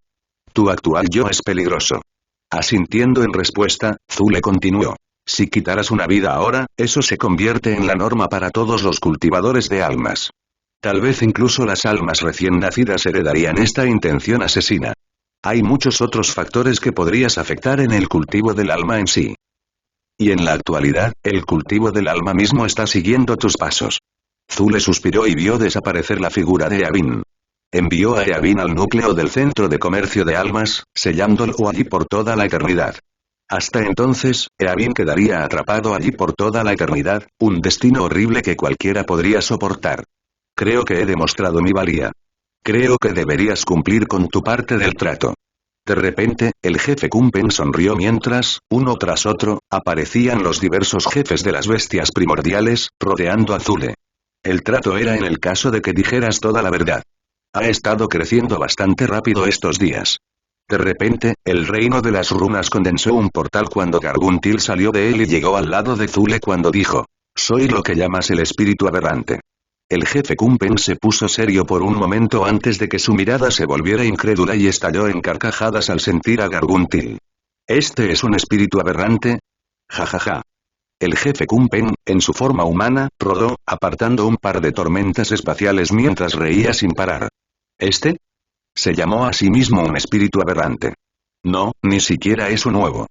Tu actual yo es peligroso. Asintiendo en respuesta, Zule continuó. Si quitaras una vida ahora, eso se convierte en la norma para todos los cultivadores de almas. Tal vez incluso las almas recién nacidas heredarían esta intención asesina. Hay muchos otros factores que podrías afectar en el cultivo del alma en sí. Y en la actualidad, el cultivo del alma mismo está siguiendo tus pasos. Zule suspiró y vio desaparecer la figura de Eabin. Envió a Eabin al núcleo del centro de comercio de almas, sellándolo allí por toda la eternidad. Hasta entonces, Eabin quedaría atrapado allí por toda la eternidad, un destino horrible que cualquiera podría soportar. Creo que he demostrado mi valía. Creo que deberías cumplir con tu parte del trato. De repente, el jefe Kumpen sonrió mientras, uno tras otro, aparecían los diversos jefes de las bestias primordiales, rodeando a Zule. El trato era en el caso de que dijeras toda la verdad. Ha estado creciendo bastante rápido estos días. De repente, el reino de las runas condensó un portal cuando Garguntil salió de él y llegó al lado de Zule cuando dijo: soy lo que llamas el espíritu aberrante. El jefe Kumpen se puso serio por un momento antes de que su mirada se volviera incrédula y estalló en carcajadas al sentir a Garguntil. ¿Este es un espíritu aberrante? Jajaja. El jefe Kumpen, en su forma humana, rodó, apartando un par de tormentas espaciales mientras reía sin parar. ¿Este? Se llamó a sí mismo un espíritu aberrante. No, ni siquiera es un huevo.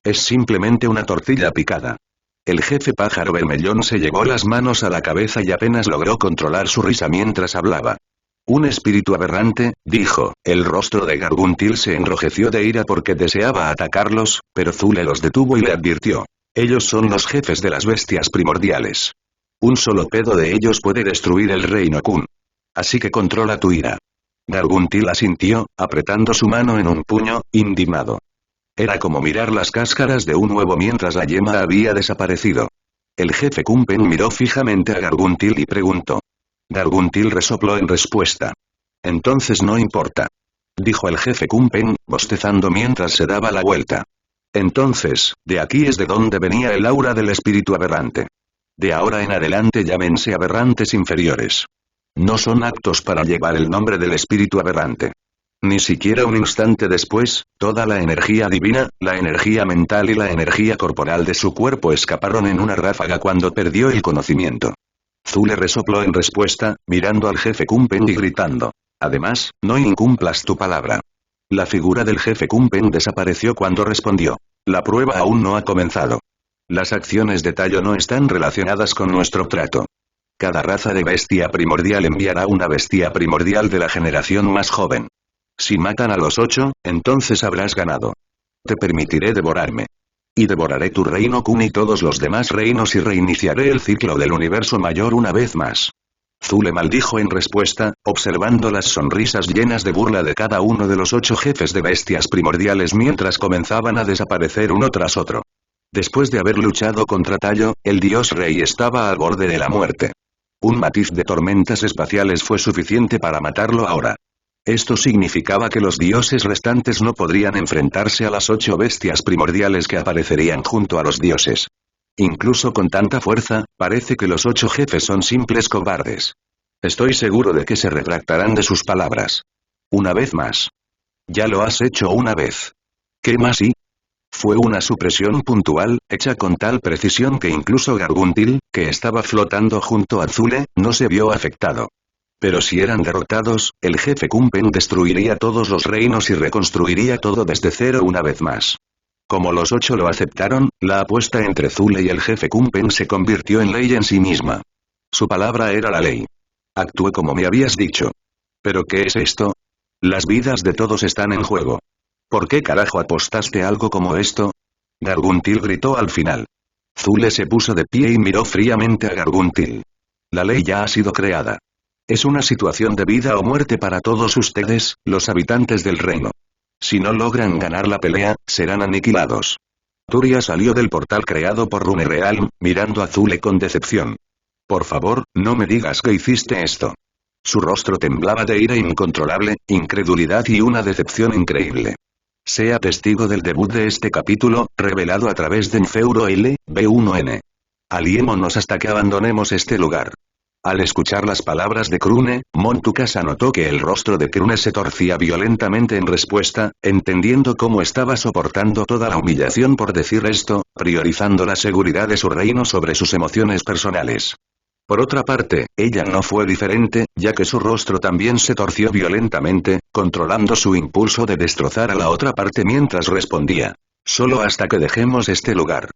Es simplemente una tortilla picada. El jefe pájaro vermellón se llevó las manos a la cabeza y apenas logró controlar su risa mientras hablaba. Un espíritu aberrante, dijo. El rostro de Garguntil se enrojeció de ira porque deseaba atacarlos, pero Zule los detuvo y le advirtió. Ellos son los jefes de las bestias primordiales. Un solo pedo de ellos puede destruir el reino Kun. Así que controla tu ira. Garguntil asintió, apretando su mano en un puño, indignado. Era como mirar las cáscaras de un huevo mientras la yema había desaparecido. El jefe Kumpen miró fijamente a Garguntil y preguntó. Garguntil resopló en respuesta. Entonces no importa. Dijo el jefe Kumpen, bostezando mientras se daba la vuelta. Entonces, de aquí es de donde venía el aura del espíritu aberrante. De ahora en adelante llámense aberrantes inferiores. No son aptos para llevar el nombre del espíritu aberrante. Ni siquiera un instante después, toda la energía divina, la energía mental y la energía corporal de su cuerpo escaparon en una ráfaga cuando perdió el conocimiento. Zule resopló en respuesta, mirando al jefe Kumpen y gritando. Además, no incumplas tu palabra. La figura del jefe Kumpen desapareció cuando respondió. La prueba aún no ha comenzado. Las acciones de Tallo no están relacionadas con nuestro trato. Cada raza de bestia primordial enviará una bestia primordial de la generación más joven. Si matan a los 8, entonces habrás ganado. Te permitiré devorarme. Y devoraré tu reino Kun y todos los demás reinos y reiniciaré el ciclo del universo mayor una vez más. Zule maldijo en respuesta, observando las sonrisas llenas de burla de cada uno de los 8 jefes de bestias primordiales mientras comenzaban a desaparecer uno tras otro. Después de haber luchado contra Tallo, el dios rey estaba al borde de la muerte. Un matiz de tormentas espaciales fue suficiente para matarlo ahora. Esto significaba que los dioses restantes no podrían enfrentarse a las 8 bestias primordiales que aparecerían junto a los dioses. Incluso con tanta fuerza, parece que los 8 jefes son simples cobardes. Estoy seguro de que se retractarán de sus palabras. Una vez más. Ya lo has hecho una vez. ¿Qué más y? Fue una supresión puntual, hecha con tal precisión que incluso Garguntil, que estaba flotando junto a Zule, no se vio afectado. Pero si eran derrotados, el jefe Kumpen destruiría todos los reinos y reconstruiría todo desde cero una vez más. Como los 8 lo aceptaron, la apuesta entre Zule y el jefe Kumpen se convirtió en ley en sí misma. Su palabra era la ley. Actué como me habías dicho. ¿Pero qué es esto? Las vidas de todos están en juego. ¿Por qué carajo apostaste algo como esto? Garguntil gritó al final. Zule se puso de pie y miró fríamente a Garguntil. La ley ya ha sido creada. Es una situación de vida o muerte para todos ustedes, los habitantes del reino. Si no logran ganar la pelea, serán aniquilados. Turia salió del portal creado por RuneRealm, mirando a Zule con decepción. Por favor, no me digas que hiciste esto. Su rostro temblaba de ira incontrolable, incredulidad y una decepción increíble. Sea testigo del debut de este capítulo, revelado a través de Infeuro L, B1N. Aliémonos hasta que abandonemos este lugar. Al escuchar las palabras de Krune, Montukasa notó que el rostro de Krune se torcía violentamente en respuesta, entendiendo cómo estaba soportando toda la humillación por decir esto, priorizando la seguridad de su reino sobre sus emociones personales. Por otra parte, ella no fue diferente, ya que su rostro también se torció violentamente, controlando su impulso de destrozar a la otra parte mientras respondía. Solo hasta que dejemos este lugar.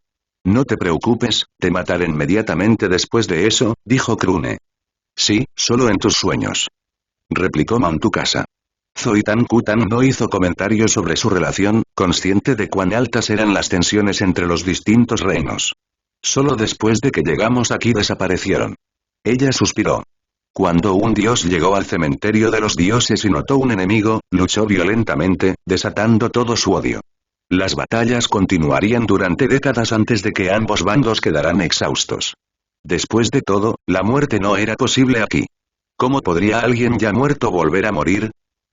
No te preocupes, te mataré inmediatamente después de eso, dijo Krune. Sí, solo en tus sueños. Replicó Montukasa. Zoitan Kutan no hizo comentarios sobre su relación, consciente de cuán altas eran las tensiones entre los distintos reinos. Solo después de que llegamos aquí desaparecieron. Ella suspiró. Cuando un dios llegó al cementerio de los dioses y notó un enemigo, luchó violentamente, desatando todo su odio. Las batallas continuarían durante décadas antes de que ambos bandos quedaran exhaustos. Después de todo, la muerte no era posible aquí. ¿Cómo podría alguien ya muerto volver a morir?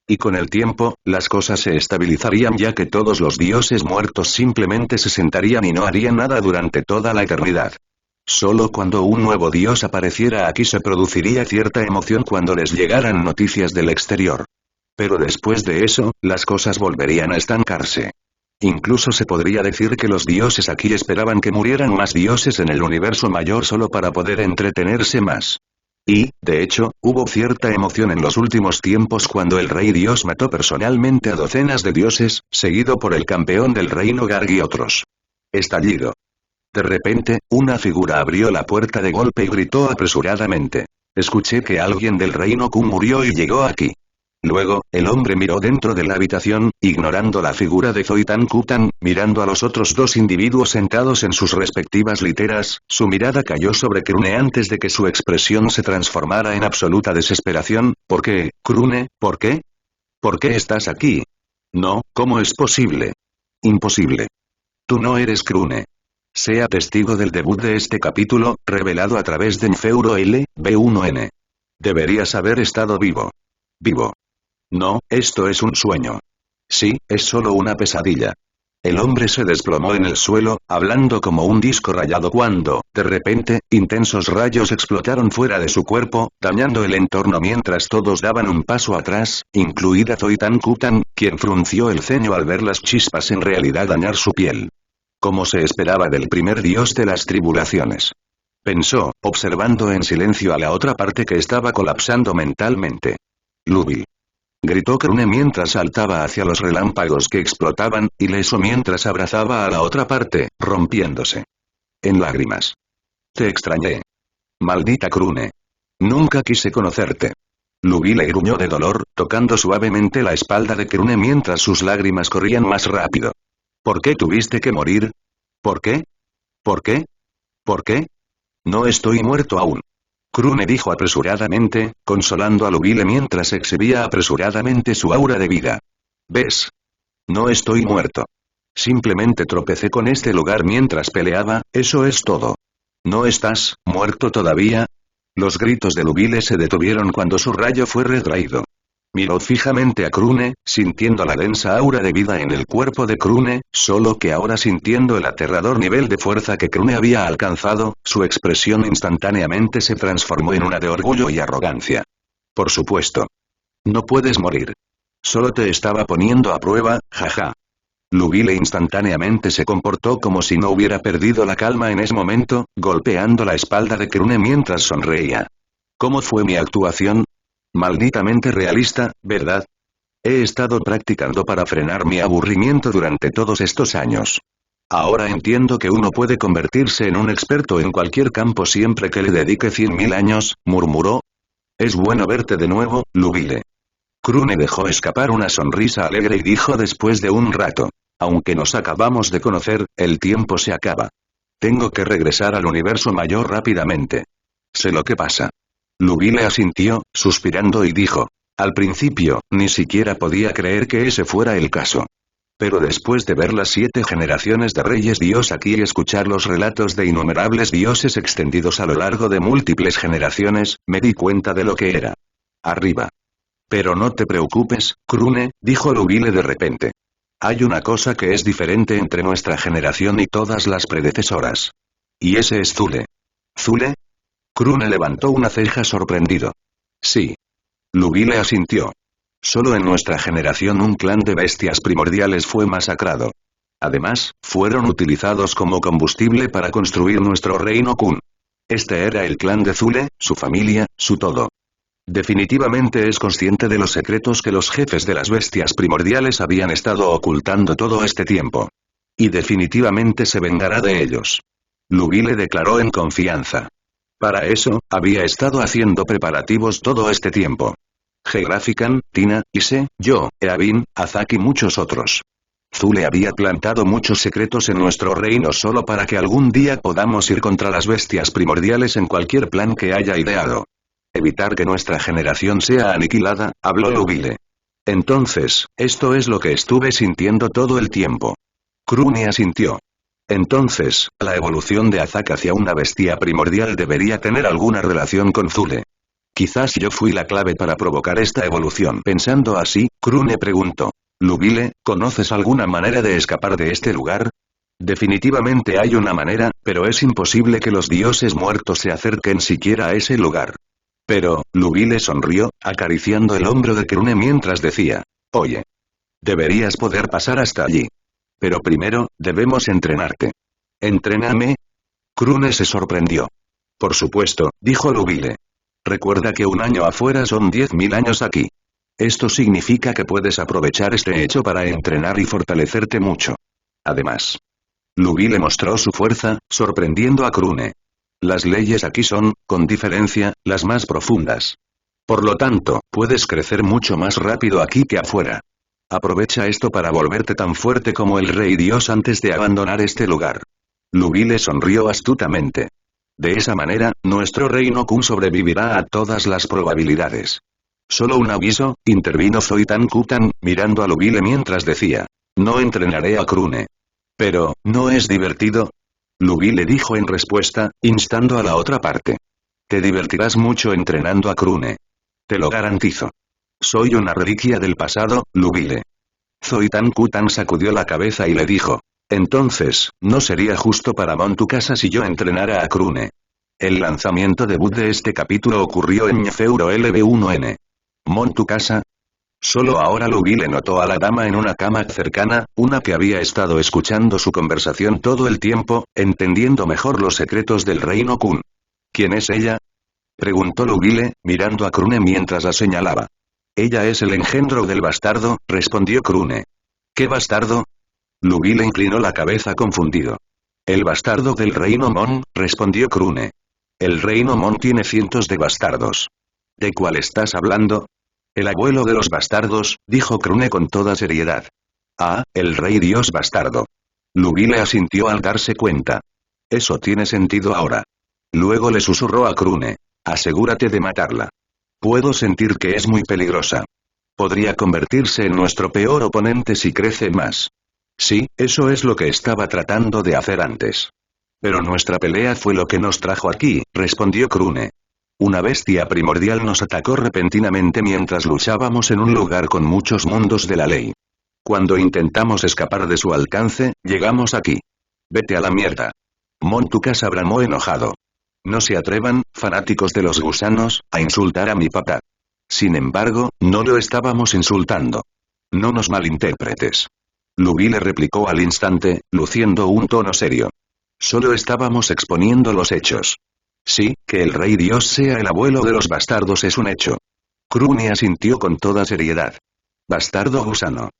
Y con el tiempo, las cosas se estabilizarían ya que todos los dioses muertos simplemente se sentarían y no harían nada durante toda la eternidad. Solo cuando un nuevo dios apareciera aquí se produciría cierta emoción cuando les llegaran noticias del exterior. Pero después de eso, las cosas volverían a estancarse. Incluso se podría decir que los dioses aquí esperaban que murieran más dioses en el universo mayor solo para poder entretenerse más. Y, de hecho, hubo cierta emoción en los últimos tiempos cuando el rey dios mató personalmente a docenas de dioses, seguido por el campeón del reino Garg y otros. Estallido. De repente, una figura abrió la puerta de golpe y gritó apresuradamente. Escuché que alguien del reino Q murió y llegó aquí. Luego, el hombre miró dentro de la habitación, ignorando la figura de Zoitan Kutan, mirando a los otros dos individuos sentados en sus respectivas literas, su mirada cayó sobre Krune antes de que su expresión se transformara en absoluta desesperación. ¿Por qué, Krune? ¿Por qué? ¿Por qué estás aquí? No, ¿cómo es posible? Imposible. Tú no eres Krune. Sea testigo del debut de este capítulo, revelado a través de Infeuro L, B1N. Deberías haber estado vivo. Vivo. No, esto es un sueño. Sí, es solo una pesadilla. El hombre se desplomó en el suelo, hablando como un disco rayado cuando, de repente, intensos rayos explotaron fuera de su cuerpo, dañando el entorno mientras todos daban un paso atrás, incluida Zoitan Kutan, quien frunció el ceño al ver las chispas en realidad dañar su piel. Como se esperaba del primer dios de las tribulaciones. Pensó, observando en silencio a la otra parte que estaba colapsando mentalmente. Lubil. Gritó Krune mientras saltaba hacia los relámpagos que explotaban, ileso mientras abrazaba a la otra parte, rompiéndose en lágrimas. Te extrañé. Maldita Krune. Nunca quise conocerte. Lubil le gruñó de dolor, tocando suavemente la espalda de Krune mientras sus lágrimas corrían más rápido. ¿Por qué tuviste que morir? ¿Por qué? ¿Por qué? ¿Por qué? No estoy muerto aún. Krune dijo apresuradamente, consolando a Lubile mientras exhibía apresuradamente su aura de vida. ¿Ves? No estoy muerto. Simplemente tropecé con este lugar mientras peleaba, eso es todo. ¿No estás muerto todavía? Los gritos de Lubile se detuvieron cuando su rayo fue retraído. Miró fijamente a Krune, sintiendo la densa aura de vida en el cuerpo de Krune, solo que ahora sintiendo el aterrador nivel de fuerza que Krune había alcanzado, su expresión instantáneamente se transformó en una de orgullo y arrogancia. Por supuesto. No puedes morir. Solo te estaba poniendo a prueba, jaja. Lubile instantáneamente se comportó como si no hubiera perdido la calma en ese momento, golpeando la espalda de Krune mientras sonreía. ¿Cómo fue mi actuación? Malditamente realista, ¿verdad? He estado practicando para frenar mi aburrimiento durante todos estos años. Ahora entiendo que uno puede convertirse en un experto en cualquier campo siempre que le dedique 100.000 años, murmuró. Es bueno verte de nuevo, Lubile. Krune dejó escapar una sonrisa alegre y dijo después de un rato. Aunque nos acabamos de conocer, el tiempo se acaba. Tengo que regresar al universo mayor rápidamente. Sé lo que pasa. Lubile asintió, suspirando y dijo. Al principio, ni siquiera podía creer que ese fuera el caso. Pero después de ver las 7 generaciones de reyes dios aquí y escuchar los relatos de innumerables dioses extendidos a lo largo de múltiples generaciones, me di cuenta de lo que era. Arriba. Pero no te preocupes, Krune, dijo Lubile de repente. Hay una cosa que es diferente entre nuestra generación y todas las predecesoras. Y ese es Zule. ¿Zule? Krune levantó una ceja sorprendido. Sí. Lubile asintió. Solo en nuestra generación un clan de bestias primordiales fue masacrado. Además, fueron utilizados como combustible para construir nuestro reino Kun. Este era el clan de Zule, su familia, su todo. Definitivamente es consciente de los secretos que los jefes de las bestias primordiales habían estado ocultando todo este tiempo. Y definitivamente se vengará de ellos. Lubile declaró en confianza. Para eso, había estado haciendo preparativos todo este tiempo. Gegrafican, Tina, Ise, yo, Eabin, Azak y muchos otros. Zule había plantado muchos secretos en nuestro reino solo para que algún día podamos ir contra las bestias primordiales en cualquier plan que haya ideado. Evitar que nuestra generación sea aniquilada, habló Lubile. Entonces, esto es lo que estuve sintiendo todo el tiempo. Krune asintió. Entonces, la evolución de Azak hacia una bestia primordial debería tener alguna relación con Zule. Quizás yo fui la clave para provocar esta evolución. Pensando así, Krune preguntó. Lubile, ¿conoces alguna manera de escapar de este lugar? Definitivamente hay una manera, pero es imposible que los dioses muertos se acerquen siquiera a ese lugar. Pero, Lubile sonrió, acariciando el hombro de Krune mientras decía. Oye. Deberías poder pasar hasta allí. Pero primero, debemos entrenarte. ¿Entréname? Krune se sorprendió. Por supuesto, dijo Lubile. Recuerda que un año afuera son 10.000 años aquí. Esto significa que puedes aprovechar este hecho para entrenar y fortalecerte mucho. Además. Lubile mostró su fuerza, sorprendiendo a Krune. Las leyes aquí son, con diferencia, las más profundas. Por lo tanto, puedes crecer mucho más rápido aquí que afuera. Aprovecha esto para volverte tan fuerte como el Rey Dios antes de abandonar este lugar. Lubile sonrió astutamente. De esa manera, nuestro reino Kun sobrevivirá a todas las probabilidades. Solo un aviso, intervino Zoitan Kutan, mirando a Lubile mientras decía. No entrenaré a Krune. Pero, ¿no es divertido? Lubile dijo en respuesta, instando a la otra parte. Te divertirás mucho entrenando a Krune. Te lo garantizo. Soy una reliquia del pasado, Lubile. Zoitan Kutan sacudió la cabeza y le dijo. Entonces, ¿no sería justo para Montukasa si yo entrenara a Krune? El lanzamiento debut de este capítulo ocurrió en Ñefeuro LB1N. Montukasa. Solo ahora Lubile notó a la dama en una cama cercana, una que había estado escuchando su conversación todo el tiempo, entendiendo mejor los secretos del reino Kun. ¿Quién es ella? Preguntó Lubile, mirando a Krune mientras la señalaba. Ella es el engendro del bastardo, respondió Krune. ¿Qué bastardo? Lubile inclinó la cabeza confundido. El bastardo del reino Mon, respondió Krune. El reino Mon tiene cientos de bastardos. ¿De cuál estás hablando? El abuelo de los bastardos, dijo Krune con toda seriedad. Ah, el rey dios bastardo. Lubile asintió al darse cuenta. Eso tiene sentido ahora. Luego le susurró a Krune. Asegúrate de matarla. Puedo sentir que es muy peligrosa. Podría convertirse en nuestro peor oponente si crece más. Sí, eso es lo que estaba tratando de hacer antes. Pero nuestra pelea fue lo que nos trajo aquí, respondió Krune. Una bestia primordial nos atacó repentinamente mientras luchábamos en un lugar con muchos mundos de la ley. Cuando intentamos escapar de su alcance, llegamos aquí. Vete a la mierda. Montukasa bramó enojado. No se atrevan, fanáticos de los gusanos, a insultar a mi papá. Sin embargo, no lo estábamos insultando. No nos malinterpretes. Lubile replicó al instante, luciendo un tono serio. Solo estábamos exponiendo los hechos. Sí, que el rey dios sea el abuelo de los bastardos es un hecho. Krune asintió con toda seriedad. Bastardo gusano.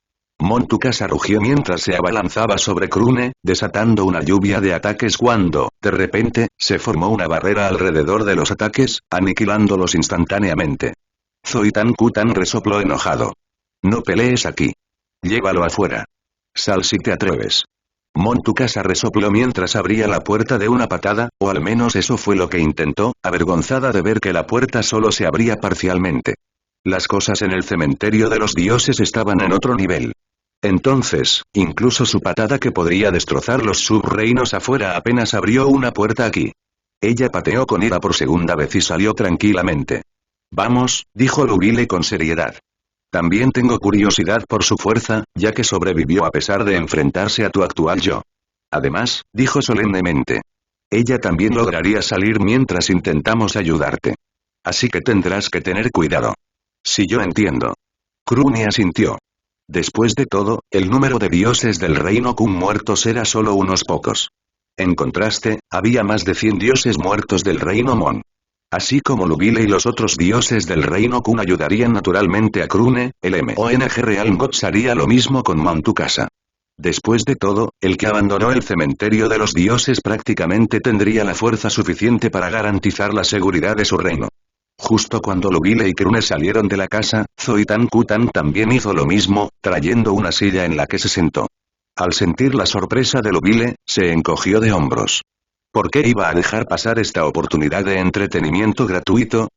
Montukasa rugió mientras se abalanzaba sobre Krune, desatando una lluvia de ataques cuando, de repente, se formó una barrera alrededor de los ataques, aniquilándolos instantáneamente. Zoitan Kutan resopló enojado. No pelees aquí. Llévalo afuera. Sal si te atreves. Montukasa resopló mientras abría la puerta de una patada, o al menos eso fue lo que intentó, avergonzada de ver que la puerta solo se abría parcialmente. Las cosas en el cementerio de los dioses estaban en otro nivel. Entonces, incluso su patada que podría destrozar los subreinos afuera apenas abrió una puerta aquí. Ella pateó con ira por segunda vez y salió tranquilamente. Vamos, dijo Lubile con seriedad. También tengo curiosidad por su fuerza, ya que sobrevivió a pesar de enfrentarse a tu actual yo. Además, dijo solemnemente. Ella también lograría salir mientras intentamos ayudarte. Así que tendrás que tener cuidado. Si yo entiendo. Krune asintió. Después de todo, el número de dioses del reino Kun muertos era solo unos pocos. En contraste, había más de 100 dioses muertos del reino Mon. Así como Lubile y los otros dioses del reino Kun ayudarían naturalmente a Krune, el Mong Real Gods haría lo mismo con Montukasa. Después de todo, el que abandonó el cementerio de los dioses prácticamente tendría la fuerza suficiente para garantizar la seguridad de su reino. Justo cuando Lubile y Krune salieron de la casa, Zoitan Kutan también hizo lo mismo, trayendo una silla en la que se sentó. Al sentir la sorpresa de Lubile, se encogió de hombros. ¿Por qué iba a dejar pasar esta oportunidad de entretenimiento gratuito?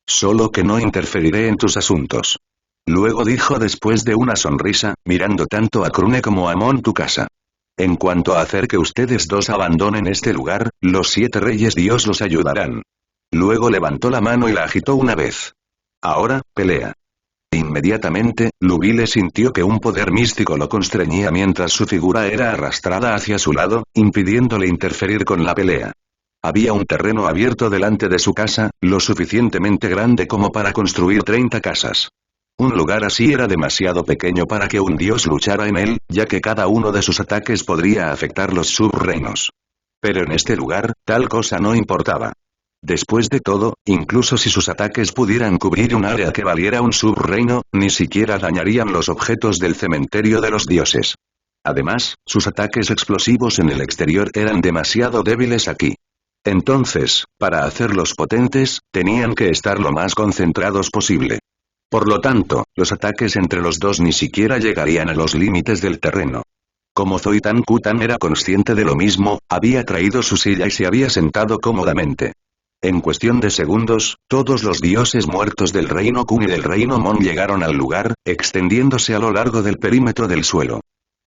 Solo que no interferiré en tus asuntos. Luego dijo después de una sonrisa, mirando tanto a Krune como a Montukasa. En cuanto a hacer que ustedes dos abandonen este lugar, los 7 reyes Dios los ayudarán. Luego levantó la mano y la agitó una vez. Ahora, pelea. Inmediatamente, Lubile sintió que un poder místico lo constreñía mientras su figura era arrastrada hacia su lado, impidiéndole interferir con la pelea. Había un terreno abierto delante de su casa, lo suficientemente grande como para construir 30 casas. Un lugar así era demasiado pequeño para que un dios luchara en él, ya que cada uno de sus ataques podría afectar los subreinos. Pero en este lugar, tal cosa no importaba. Después de todo, incluso si sus ataques pudieran cubrir un área que valiera un subreino, ni siquiera dañarían los objetos del cementerio de los dioses. Además, sus ataques explosivos en el exterior eran demasiado débiles aquí. Entonces, para hacerlos potentes, tenían que estar lo más concentrados posible. Por lo tanto, los ataques entre los dos ni siquiera llegarían a los límites del terreno. Como Zoitan Kutan era consciente de lo mismo, había traído su silla y se había sentado cómodamente. En cuestión de segundos, todos los dioses muertos del reino Kun y del reino Mon llegaron al lugar, extendiéndose a lo largo del perímetro del suelo.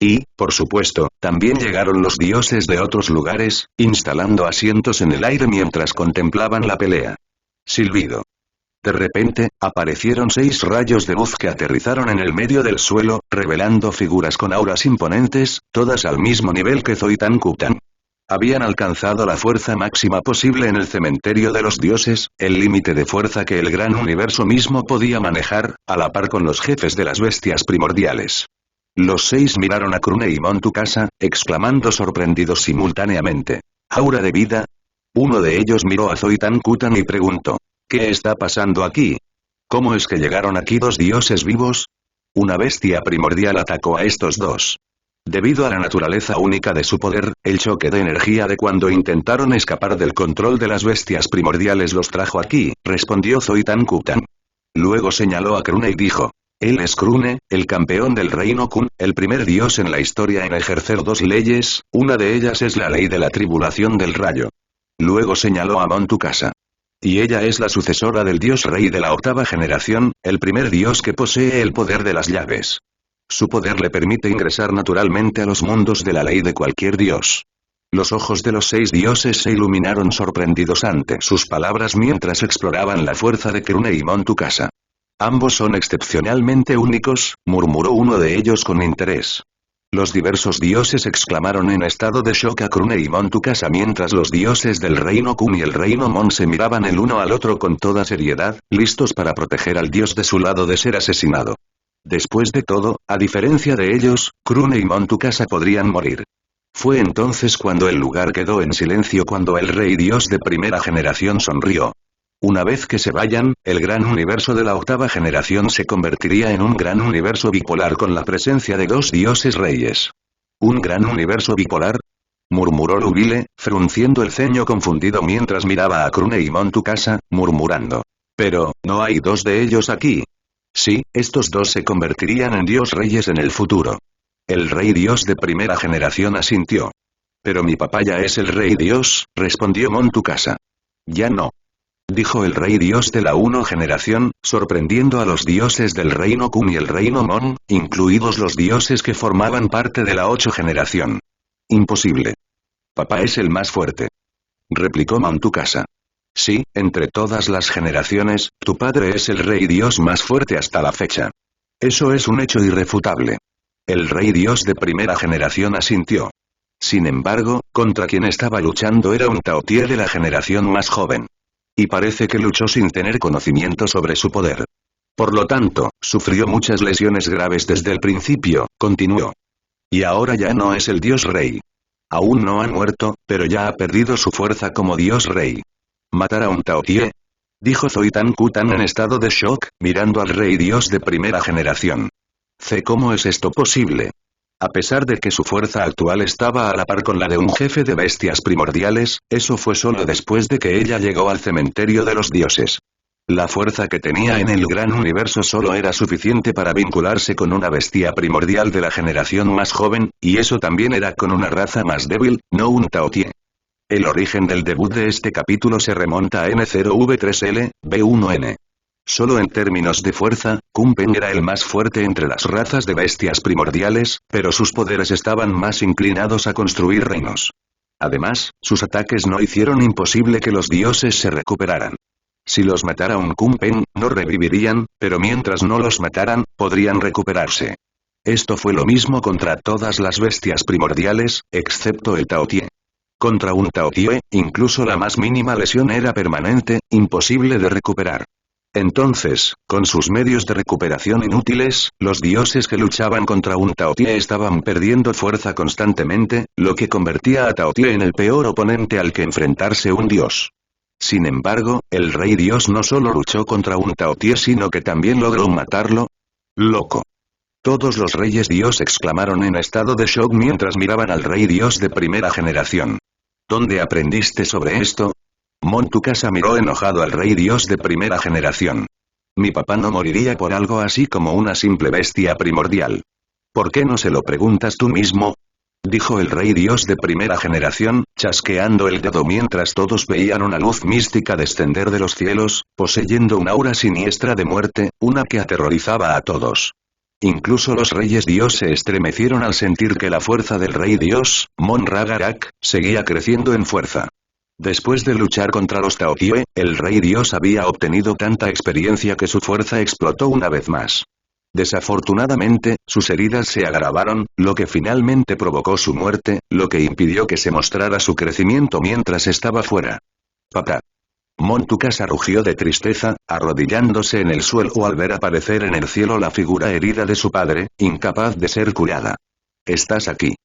Y, por supuesto, también llegaron los dioses de otros lugares, instalando asientos en el aire mientras contemplaban la pelea. Silbido. De repente, aparecieron 6 rayos de luz que aterrizaron en el medio del suelo, revelando figuras con auras imponentes, todas al mismo nivel que Zoitan Kutan. Habían alcanzado la fuerza máxima posible en el cementerio de los dioses, el límite de fuerza que el gran universo mismo podía manejar, a la par con los jefes de las bestias primordiales. Los 6 miraron a Krune y Montukasa, exclamando sorprendidos simultáneamente. ¿Aura de vida? Uno de ellos miró a Zoitan Kutan y preguntó. ¿Qué está pasando aquí? ¿Cómo es que llegaron aquí 2 dioses vivos? Una bestia primordial atacó a estos 2. Debido a la naturaleza única de su poder, el choque de energía de cuando intentaron escapar del control de las bestias primordiales los trajo aquí, respondió Zoitan Kutan. Luego señaló a Krune y dijo. Él es Krune, el campeón del reino Kun, el primer dios en la historia en ejercer 2 leyes, una de ellas es la ley de la tribulación del rayo. Luego señaló a Montukasa. Y ella es la sucesora del dios rey de la 8ª generación, el primer dios que posee el poder de las llaves. Su poder le permite ingresar naturalmente a los mundos de la ley de cualquier dios. Los ojos de los 6 dioses se iluminaron sorprendidos ante sus palabras mientras exploraban la fuerza de Krune y Montukasa. Ambos son excepcionalmente únicos, murmuró uno de ellos con interés. Los diversos dioses exclamaron en estado de shock a Krune y Montukasa mientras los dioses del reino Kun y el reino Mon se miraban el uno al otro con toda seriedad, listos para proteger al dios de su lado de ser asesinado. Después de todo, a diferencia de ellos, Krune y Montukasa podrían morir. Fue entonces cuando el lugar quedó en silencio cuando el rey dios de primera generación sonrió. Una vez que se vayan, el gran universo de la 8ª generación se convertiría en un gran universo bipolar con la presencia de 2 dioses reyes. ¿Un gran universo bipolar? Murmuró Lubile, frunciendo el ceño confundido mientras miraba a Krune y Montukasa, murmurando. Pero, ¿no hay 2 de ellos aquí? Sí, estos 2 se convertirían en dios reyes en el futuro. El rey dios de primera generación asintió. Pero mi papá ya es el rey dios, respondió Montukasa. Ya no. Dijo el rey dios de la 1 generación, sorprendiendo a los dioses del reino Kun y el reino Mon, incluidos los dioses que formaban parte de la 8 generación. Imposible. Papá es el más fuerte. Replicó Montukasa. Sí, entre todas las generaciones, tu padre es el rey dios más fuerte hasta la fecha. Eso es un hecho irrefutable. El rey dios de primera generación asintió. Sin embargo, contra quien estaba luchando era un Taotie de la generación más joven. Y parece que luchó sin tener conocimiento sobre su poder. Por lo tanto, sufrió muchas lesiones graves desde el principio, continuó. Y ahora ya no es el dios rey. Aún no ha muerto, pero ya ha perdido su fuerza como dios rey. ¿Matar a un Taotie? Dijo Zoitan Kutan en estado de shock, mirando al rey dios de primera generación. ¿Cómo es esto posible? A pesar de que su fuerza actual estaba a la par con la de un jefe de bestias primordiales, eso fue solo después de que ella llegó al cementerio de los dioses. La fuerza que tenía en el gran universo solo era suficiente para vincularse con una bestia primordial de la generación más joven, y eso también era con una raza más débil, no un Taotie. El origen del debut de este capítulo se remonta a N0V3L, B1N. Solo en términos de fuerza, Kunpeng era el más fuerte entre las razas de bestias primordiales, pero sus poderes estaban más inclinados a construir reinos. Además, sus ataques no hicieron imposible que los dioses se recuperaran. Si los matara un Kunpeng, no revivirían, pero mientras no los mataran, podrían recuperarse. Esto fue lo mismo contra todas las bestias primordiales, excepto el Taotie. Contra un Taotie, incluso la más mínima lesión era permanente, imposible de recuperar. Entonces, con sus medios de recuperación inútiles, los dioses que luchaban contra un Taotie estaban perdiendo fuerza constantemente, lo que convertía a Taotie en el peor oponente al que enfrentarse un dios. Sin embargo, el rey dios no solo luchó contra un Taotie sino que también logró matarlo. ¡Loco! Todos los reyes dios exclamaron en estado de shock mientras miraban al rey dios de primera generación. ¿Dónde aprendiste sobre esto? Montukasa miró enojado al rey dios de primera generación. Mi papá no moriría por algo así como una simple bestia primordial. ¿Por qué no se lo preguntas tú mismo? Dijo el rey dios de primera generación, chasqueando el dedo mientras todos veían una luz mística descender de los cielos, poseyendo un aura siniestra de muerte, una que aterrorizaba a todos. Incluso los reyes dios se estremecieron al sentir que la fuerza del rey dios, Mon Ragarak, seguía creciendo en fuerza. Después de luchar contra los Taotie, el rey dios había obtenido tanta experiencia que su fuerza explotó una vez más. Desafortunadamente, sus heridas se agravaron, lo que finalmente provocó su muerte, lo que impidió que se mostrara su crecimiento mientras estaba fuera. Papá. Montukasa rugió de tristeza, arrodillándose en el suelo al ver aparecer en el cielo la figura herida de su padre, incapaz de ser curada. ¿Estás aquí?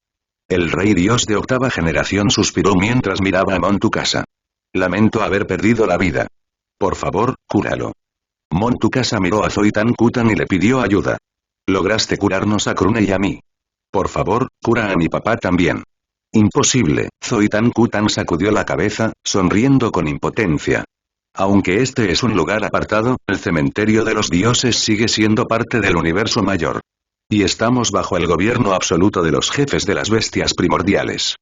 El rey dios de octava generación suspiró mientras miraba a Montukasa. Lamento haber perdido la vida. Por favor, cúralo. Montukasa miró a Zoitan Kutan y le pidió ayuda. Lograste curarnos a Krune y a mí. Por favor, cura a mi papá también. Imposible, Zoitan Kutan sacudió la cabeza, sonriendo con impotencia. Aunque este es un lugar apartado, el cementerio de los dioses sigue siendo parte del universo mayor. Y estamos bajo el gobierno absoluto de los jefes de las bestias primordiales.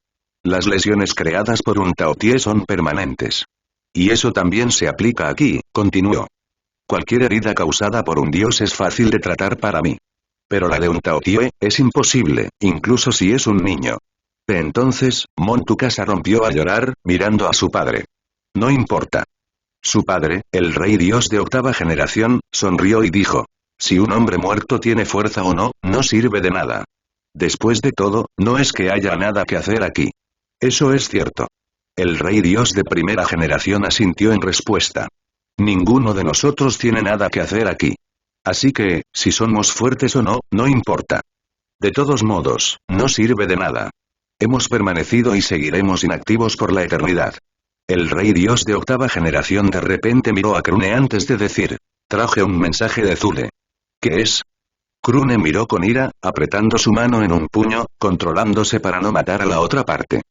Las lesiones creadas por un Taotie son permanentes. Y eso también se aplica aquí, continuó. Cualquier herida causada por un dios es fácil de tratar para mí. Pero la de un Taotie, es imposible, incluso si es un niño. Entonces, Montukasa rompió a llorar, mirando a su padre. No importa. Su padre, el rey dios de octava generación, sonrió y dijo. Si un hombre muerto tiene fuerza o no, no sirve de nada. Después de todo, no es que haya nada que hacer aquí. Eso es cierto. El rey dios de primera generación asintió en respuesta. Ninguno de nosotros tiene nada que hacer aquí. Así que, si somos fuertes o no, no importa. De todos modos, no sirve de nada. Hemos permanecido y seguiremos inactivos por la eternidad. El rey dios de octava generación de repente miró a Krune antes de decir. Traje un mensaje de Zule. ¿Qué es? Krune miró con ira, apretando su mano en un puño, controlándose para no matar a la otra parte.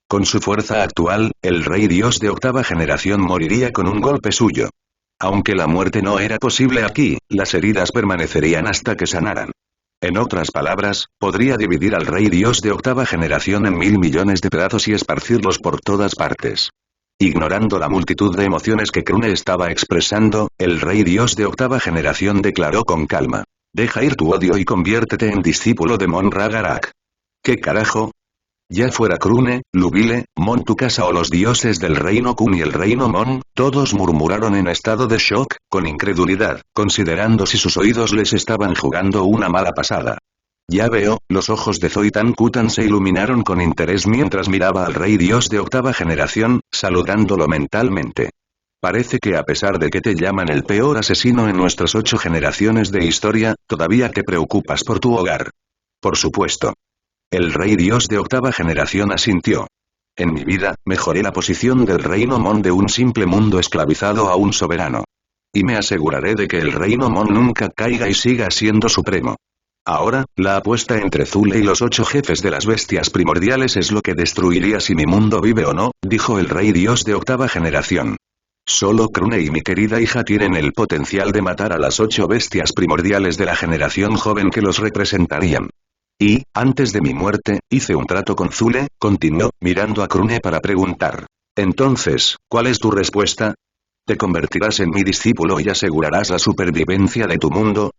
Con su fuerza actual, el rey dios de octava generación moriría con un golpe suyo. Aunque la muerte no era posible aquí, las heridas permanecerían hasta que sanaran. En otras palabras, podría dividir al rey dios de octava generación en 1000 millones de pedazos y esparcirlos por todas partes. Ignorando la multitud de emociones que Krune estaba expresando, el rey dios de octava generación declaró con calma. Deja ir tu odio y conviértete en discípulo de Mon Ragarak. ¿Qué carajo? Ya fuera Krune, Lubile, Mon Tukasa o los dioses del reino Kun y el reino Mon, todos murmuraron en estado de shock, con incredulidad, considerando si sus oídos les estaban jugando una mala pasada. Ya veo, los ojos de Zoitan Kutan se iluminaron con interés mientras miraba al rey dios de octava generación, saludándolo mentalmente. Parece que a pesar de que te llaman el peor asesino en nuestras 8 generaciones de historia, todavía te preocupas por tu hogar. Por supuesto. El rey dios de octava generación asintió. En mi vida, mejoré la posición del reino Mon de un simple mundo esclavizado a un soberano. Y me aseguraré de que el reino Mon nunca caiga y siga siendo supremo. Ahora, la apuesta entre Zule y los 8 jefes de las bestias primordiales es lo que destruiría si mi mundo vive o no, dijo el rey dios de octava generación. Solo Krune y mi querida hija tienen el potencial de matar a las 8 bestias primordiales de la generación joven que los representarían. Y, antes de mi muerte, hice un trato con Zule, continuó, mirando a Krune para preguntar. Entonces, ¿cuál es tu respuesta? ¿Te convertirás en mi discípulo y asegurarás la supervivencia de tu mundo?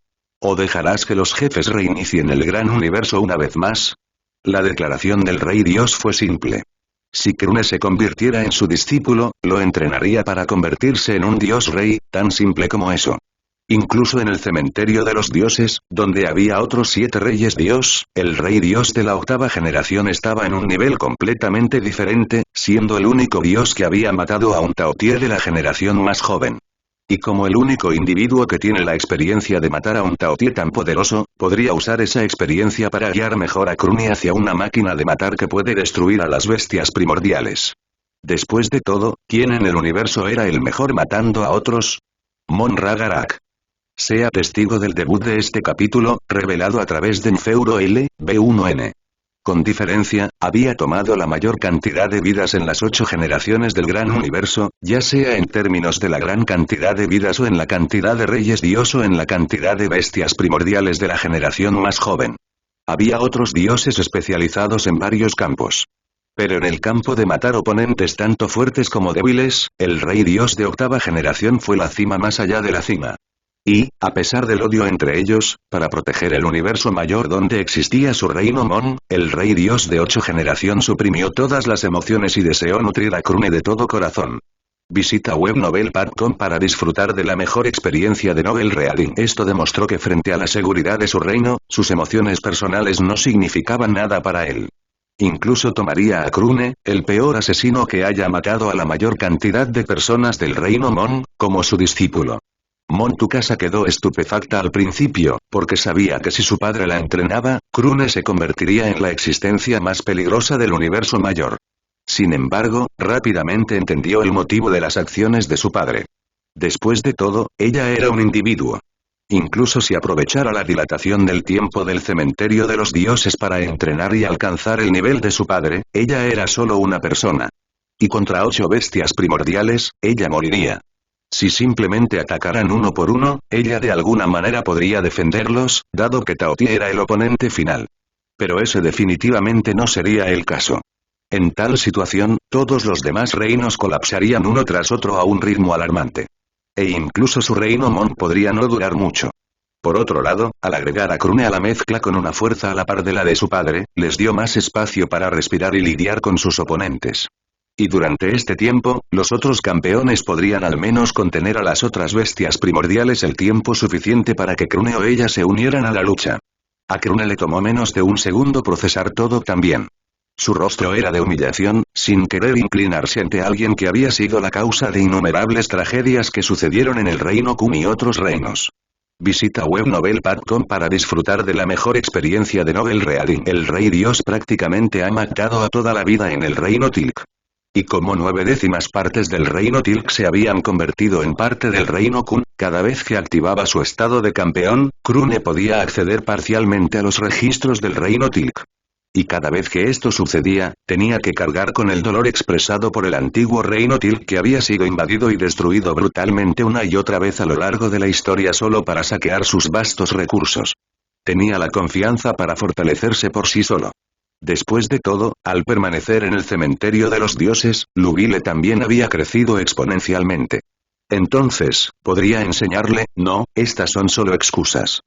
¿O dejarás que los jefes reinicien el gran universo una vez más? La declaración del rey dios fue simple. Si Krune se convirtiera en su discípulo, lo entrenaría para convertirse en un dios rey, tan simple como eso. Incluso en el cementerio de los dioses, donde había otros 7 reyes dios, el rey dios de la octava generación estaba en un nivel completamente diferente, siendo el único dios que había matado a un Taotie de la generación más joven. Y como el único individuo que tiene la experiencia de matar a un Taotie tan poderoso, podría usar esa experiencia para guiar mejor a Krune hacia una máquina de matar que puede destruir a las bestias primordiales. Después de todo, ¿quién en el universo era el mejor matando a otros? Mon Ragarak. Sea testigo del debut de este capítulo, revelado a través de Nfeuro L, B1N. Con diferencia, había tomado la mayor cantidad de vidas en las 8 generaciones del gran universo, ya sea en términos de la gran cantidad de vidas o en la cantidad de reyes dios o en la cantidad de bestias primordiales de la generación más joven. Había otros dioses especializados en varios campos. Pero en el campo de matar oponentes tanto fuertes como débiles, el rey dios de octava generación fue la cima más allá de la cima. Y, a pesar del odio entre ellos, para proteger el universo mayor donde existía su reino Mon, el rey dios de 8 generación suprimió todas las emociones y deseó nutrir a Krune de todo corazón. Visita webnovel.com para disfrutar de la mejor experiencia de novel reading. Esto demostró que frente a la seguridad de su reino, sus emociones personales no significaban nada para él. Incluso tomaría a Krune, el peor asesino que haya matado a la mayor cantidad de personas del reino Mon, como su discípulo. Mon Tukasa quedó estupefacta al principio, porque sabía que si su padre la entrenaba, Krune se convertiría en la existencia más peligrosa del universo mayor. Sin embargo, rápidamente entendió el motivo de las acciones de su padre. Después de todo, ella era un individuo. Incluso si aprovechara la dilatación del tiempo del cementerio de los dioses para entrenar y alcanzar el nivel de su padre, ella era solo una persona. Y contra 8 bestias primordiales, ella moriría. Si simplemente atacaran uno por uno, ella de alguna manera podría defenderlos, dado que Taotie era el oponente final. Pero ese definitivamente no sería el caso. En tal situación, todos los demás reinos colapsarían uno tras otro a un ritmo alarmante. E incluso su reino Mon podría no durar mucho. Por otro lado, al agregar a Krune a la mezcla con una fuerza a la par de la de su padre, les dio más espacio para respirar y lidiar con sus oponentes. Y durante este tiempo, los otros campeones podrían al menos contener a las otras bestias primordiales el tiempo suficiente para que Krune o ella se unieran a la lucha. A Krune le tomó menos de un segundo procesar todo también. Su rostro era de humillación, sin querer inclinarse ante alguien que había sido la causa de innumerables tragedias que sucedieron en el reino Kun y otros reinos. Visita webnovel.com para disfrutar de la mejor experiencia de novel reading. El rey dios prácticamente ha matado a toda la vida en el reino Tilk. Y como 9/10 partes del reino Tilk se habían convertido en parte del reino Kun, cada vez que activaba su estado de campeón, Krune podía acceder parcialmente a los registros del reino Tilk. Y cada vez que esto sucedía, tenía que cargar con el dolor expresado por el antiguo reino Tilk que había sido invadido y destruido brutalmente una y otra vez a lo largo de la historia solo para saquear sus vastos recursos. Tenía la confianza para fortalecerse por sí solo. Después de todo, al permanecer en el cementerio de los dioses, Lubile también había crecido exponencialmente. Entonces, podría enseñarle, no, estas son solo excusas.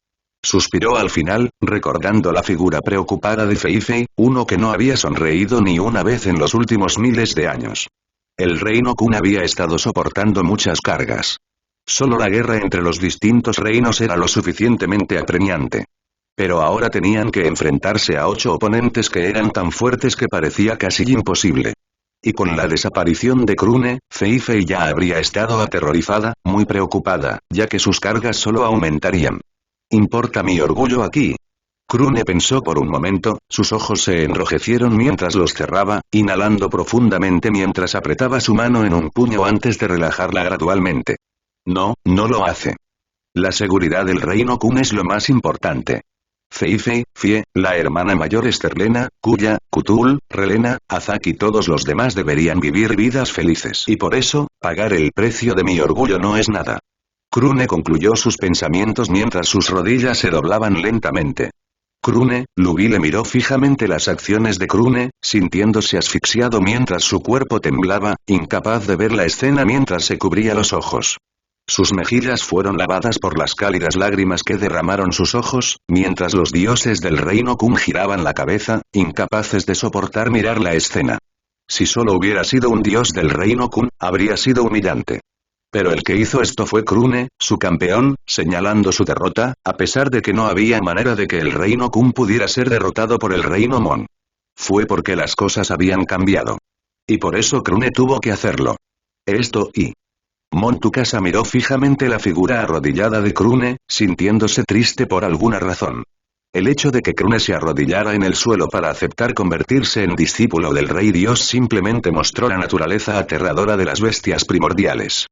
Suspiró al final, recordando la figura preocupada de Fei-Fei, uno que no había sonreído ni una vez en los últimos miles de años. El reino Kun había estado soportando muchas cargas. Solo la guerra entre los distintos reinos era lo suficientemente apremiante. Pero ahora tenían que enfrentarse a 8 oponentes que eran tan fuertes que parecía casi imposible. Y con la desaparición de Krune, Fei-Fei ya habría estado aterrorizada, muy preocupada, ya que sus cargas solo aumentarían. ¿Importa mi orgullo aquí? Krune pensó por un momento, sus ojos se enrojecieron mientras los cerraba, inhalando profundamente mientras apretaba su mano en un puño antes de relajarla gradualmente. No, no lo hace. La seguridad del reino Kun es lo más importante. Fei-Fei, Fie, la hermana mayor Esterlena, Kuya, Kutul, Relena, Azak y todos los demás deberían vivir vidas felices. Y por eso, pagar el precio de mi orgullo no es nada. Krune concluyó sus pensamientos mientras sus rodillas se doblaban lentamente. Krune, Lugi le miró fijamente las acciones de Krune, sintiéndose asfixiado mientras su cuerpo temblaba, incapaz de ver la escena mientras se cubría los ojos. Sus mejillas fueron lavadas por las cálidas lágrimas que derramaron sus ojos, mientras los dioses del reino Kun giraban la cabeza, incapaces de soportar mirar la escena. Si solo hubiera sido un dios del reino Kun, habría sido humillante. Pero el que hizo esto fue Krune, su campeón, señalando su derrota, a pesar de que no había manera de que el reino Kun pudiera ser derrotado por el reino Mon. Fue porque las cosas habían cambiado. Y por eso Krune tuvo que hacerlo. Esto y... Mon Tukasa miró fijamente la figura arrodillada de Krune, sintiéndose triste por alguna razón. El hecho de que Krune se arrodillara en el suelo para aceptar convertirse en discípulo del rey dios simplemente mostró la naturaleza aterradora de las bestias primordiales.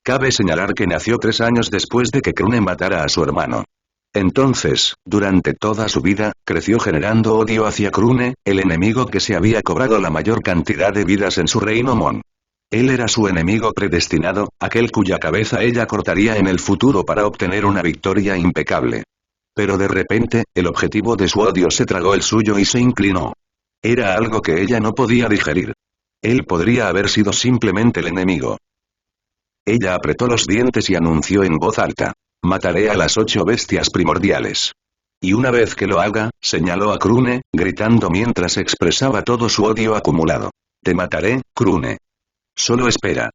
Cabe señalar que nació 3 años después de que Krune matara a su hermano. Entonces, durante toda su vida, creció generando odio hacia Krune, el enemigo que se había cobrado la mayor cantidad de vidas en su reino Mon. Él era su enemigo predestinado, aquel cuya cabeza ella cortaría en el futuro para obtener una victoria impecable. Pero de repente, el objetivo de su odio se tragó el suyo y se inclinó. Era algo que ella no podía digerir. Él podría haber sido simplemente el enemigo. Ella apretó los dientes y anunció en voz alta. Mataré a las 8 bestias primordiales. Y una vez que lo haga, señaló a Krune, gritando mientras expresaba todo su odio acumulado. Te mataré, Krune. Solo espera.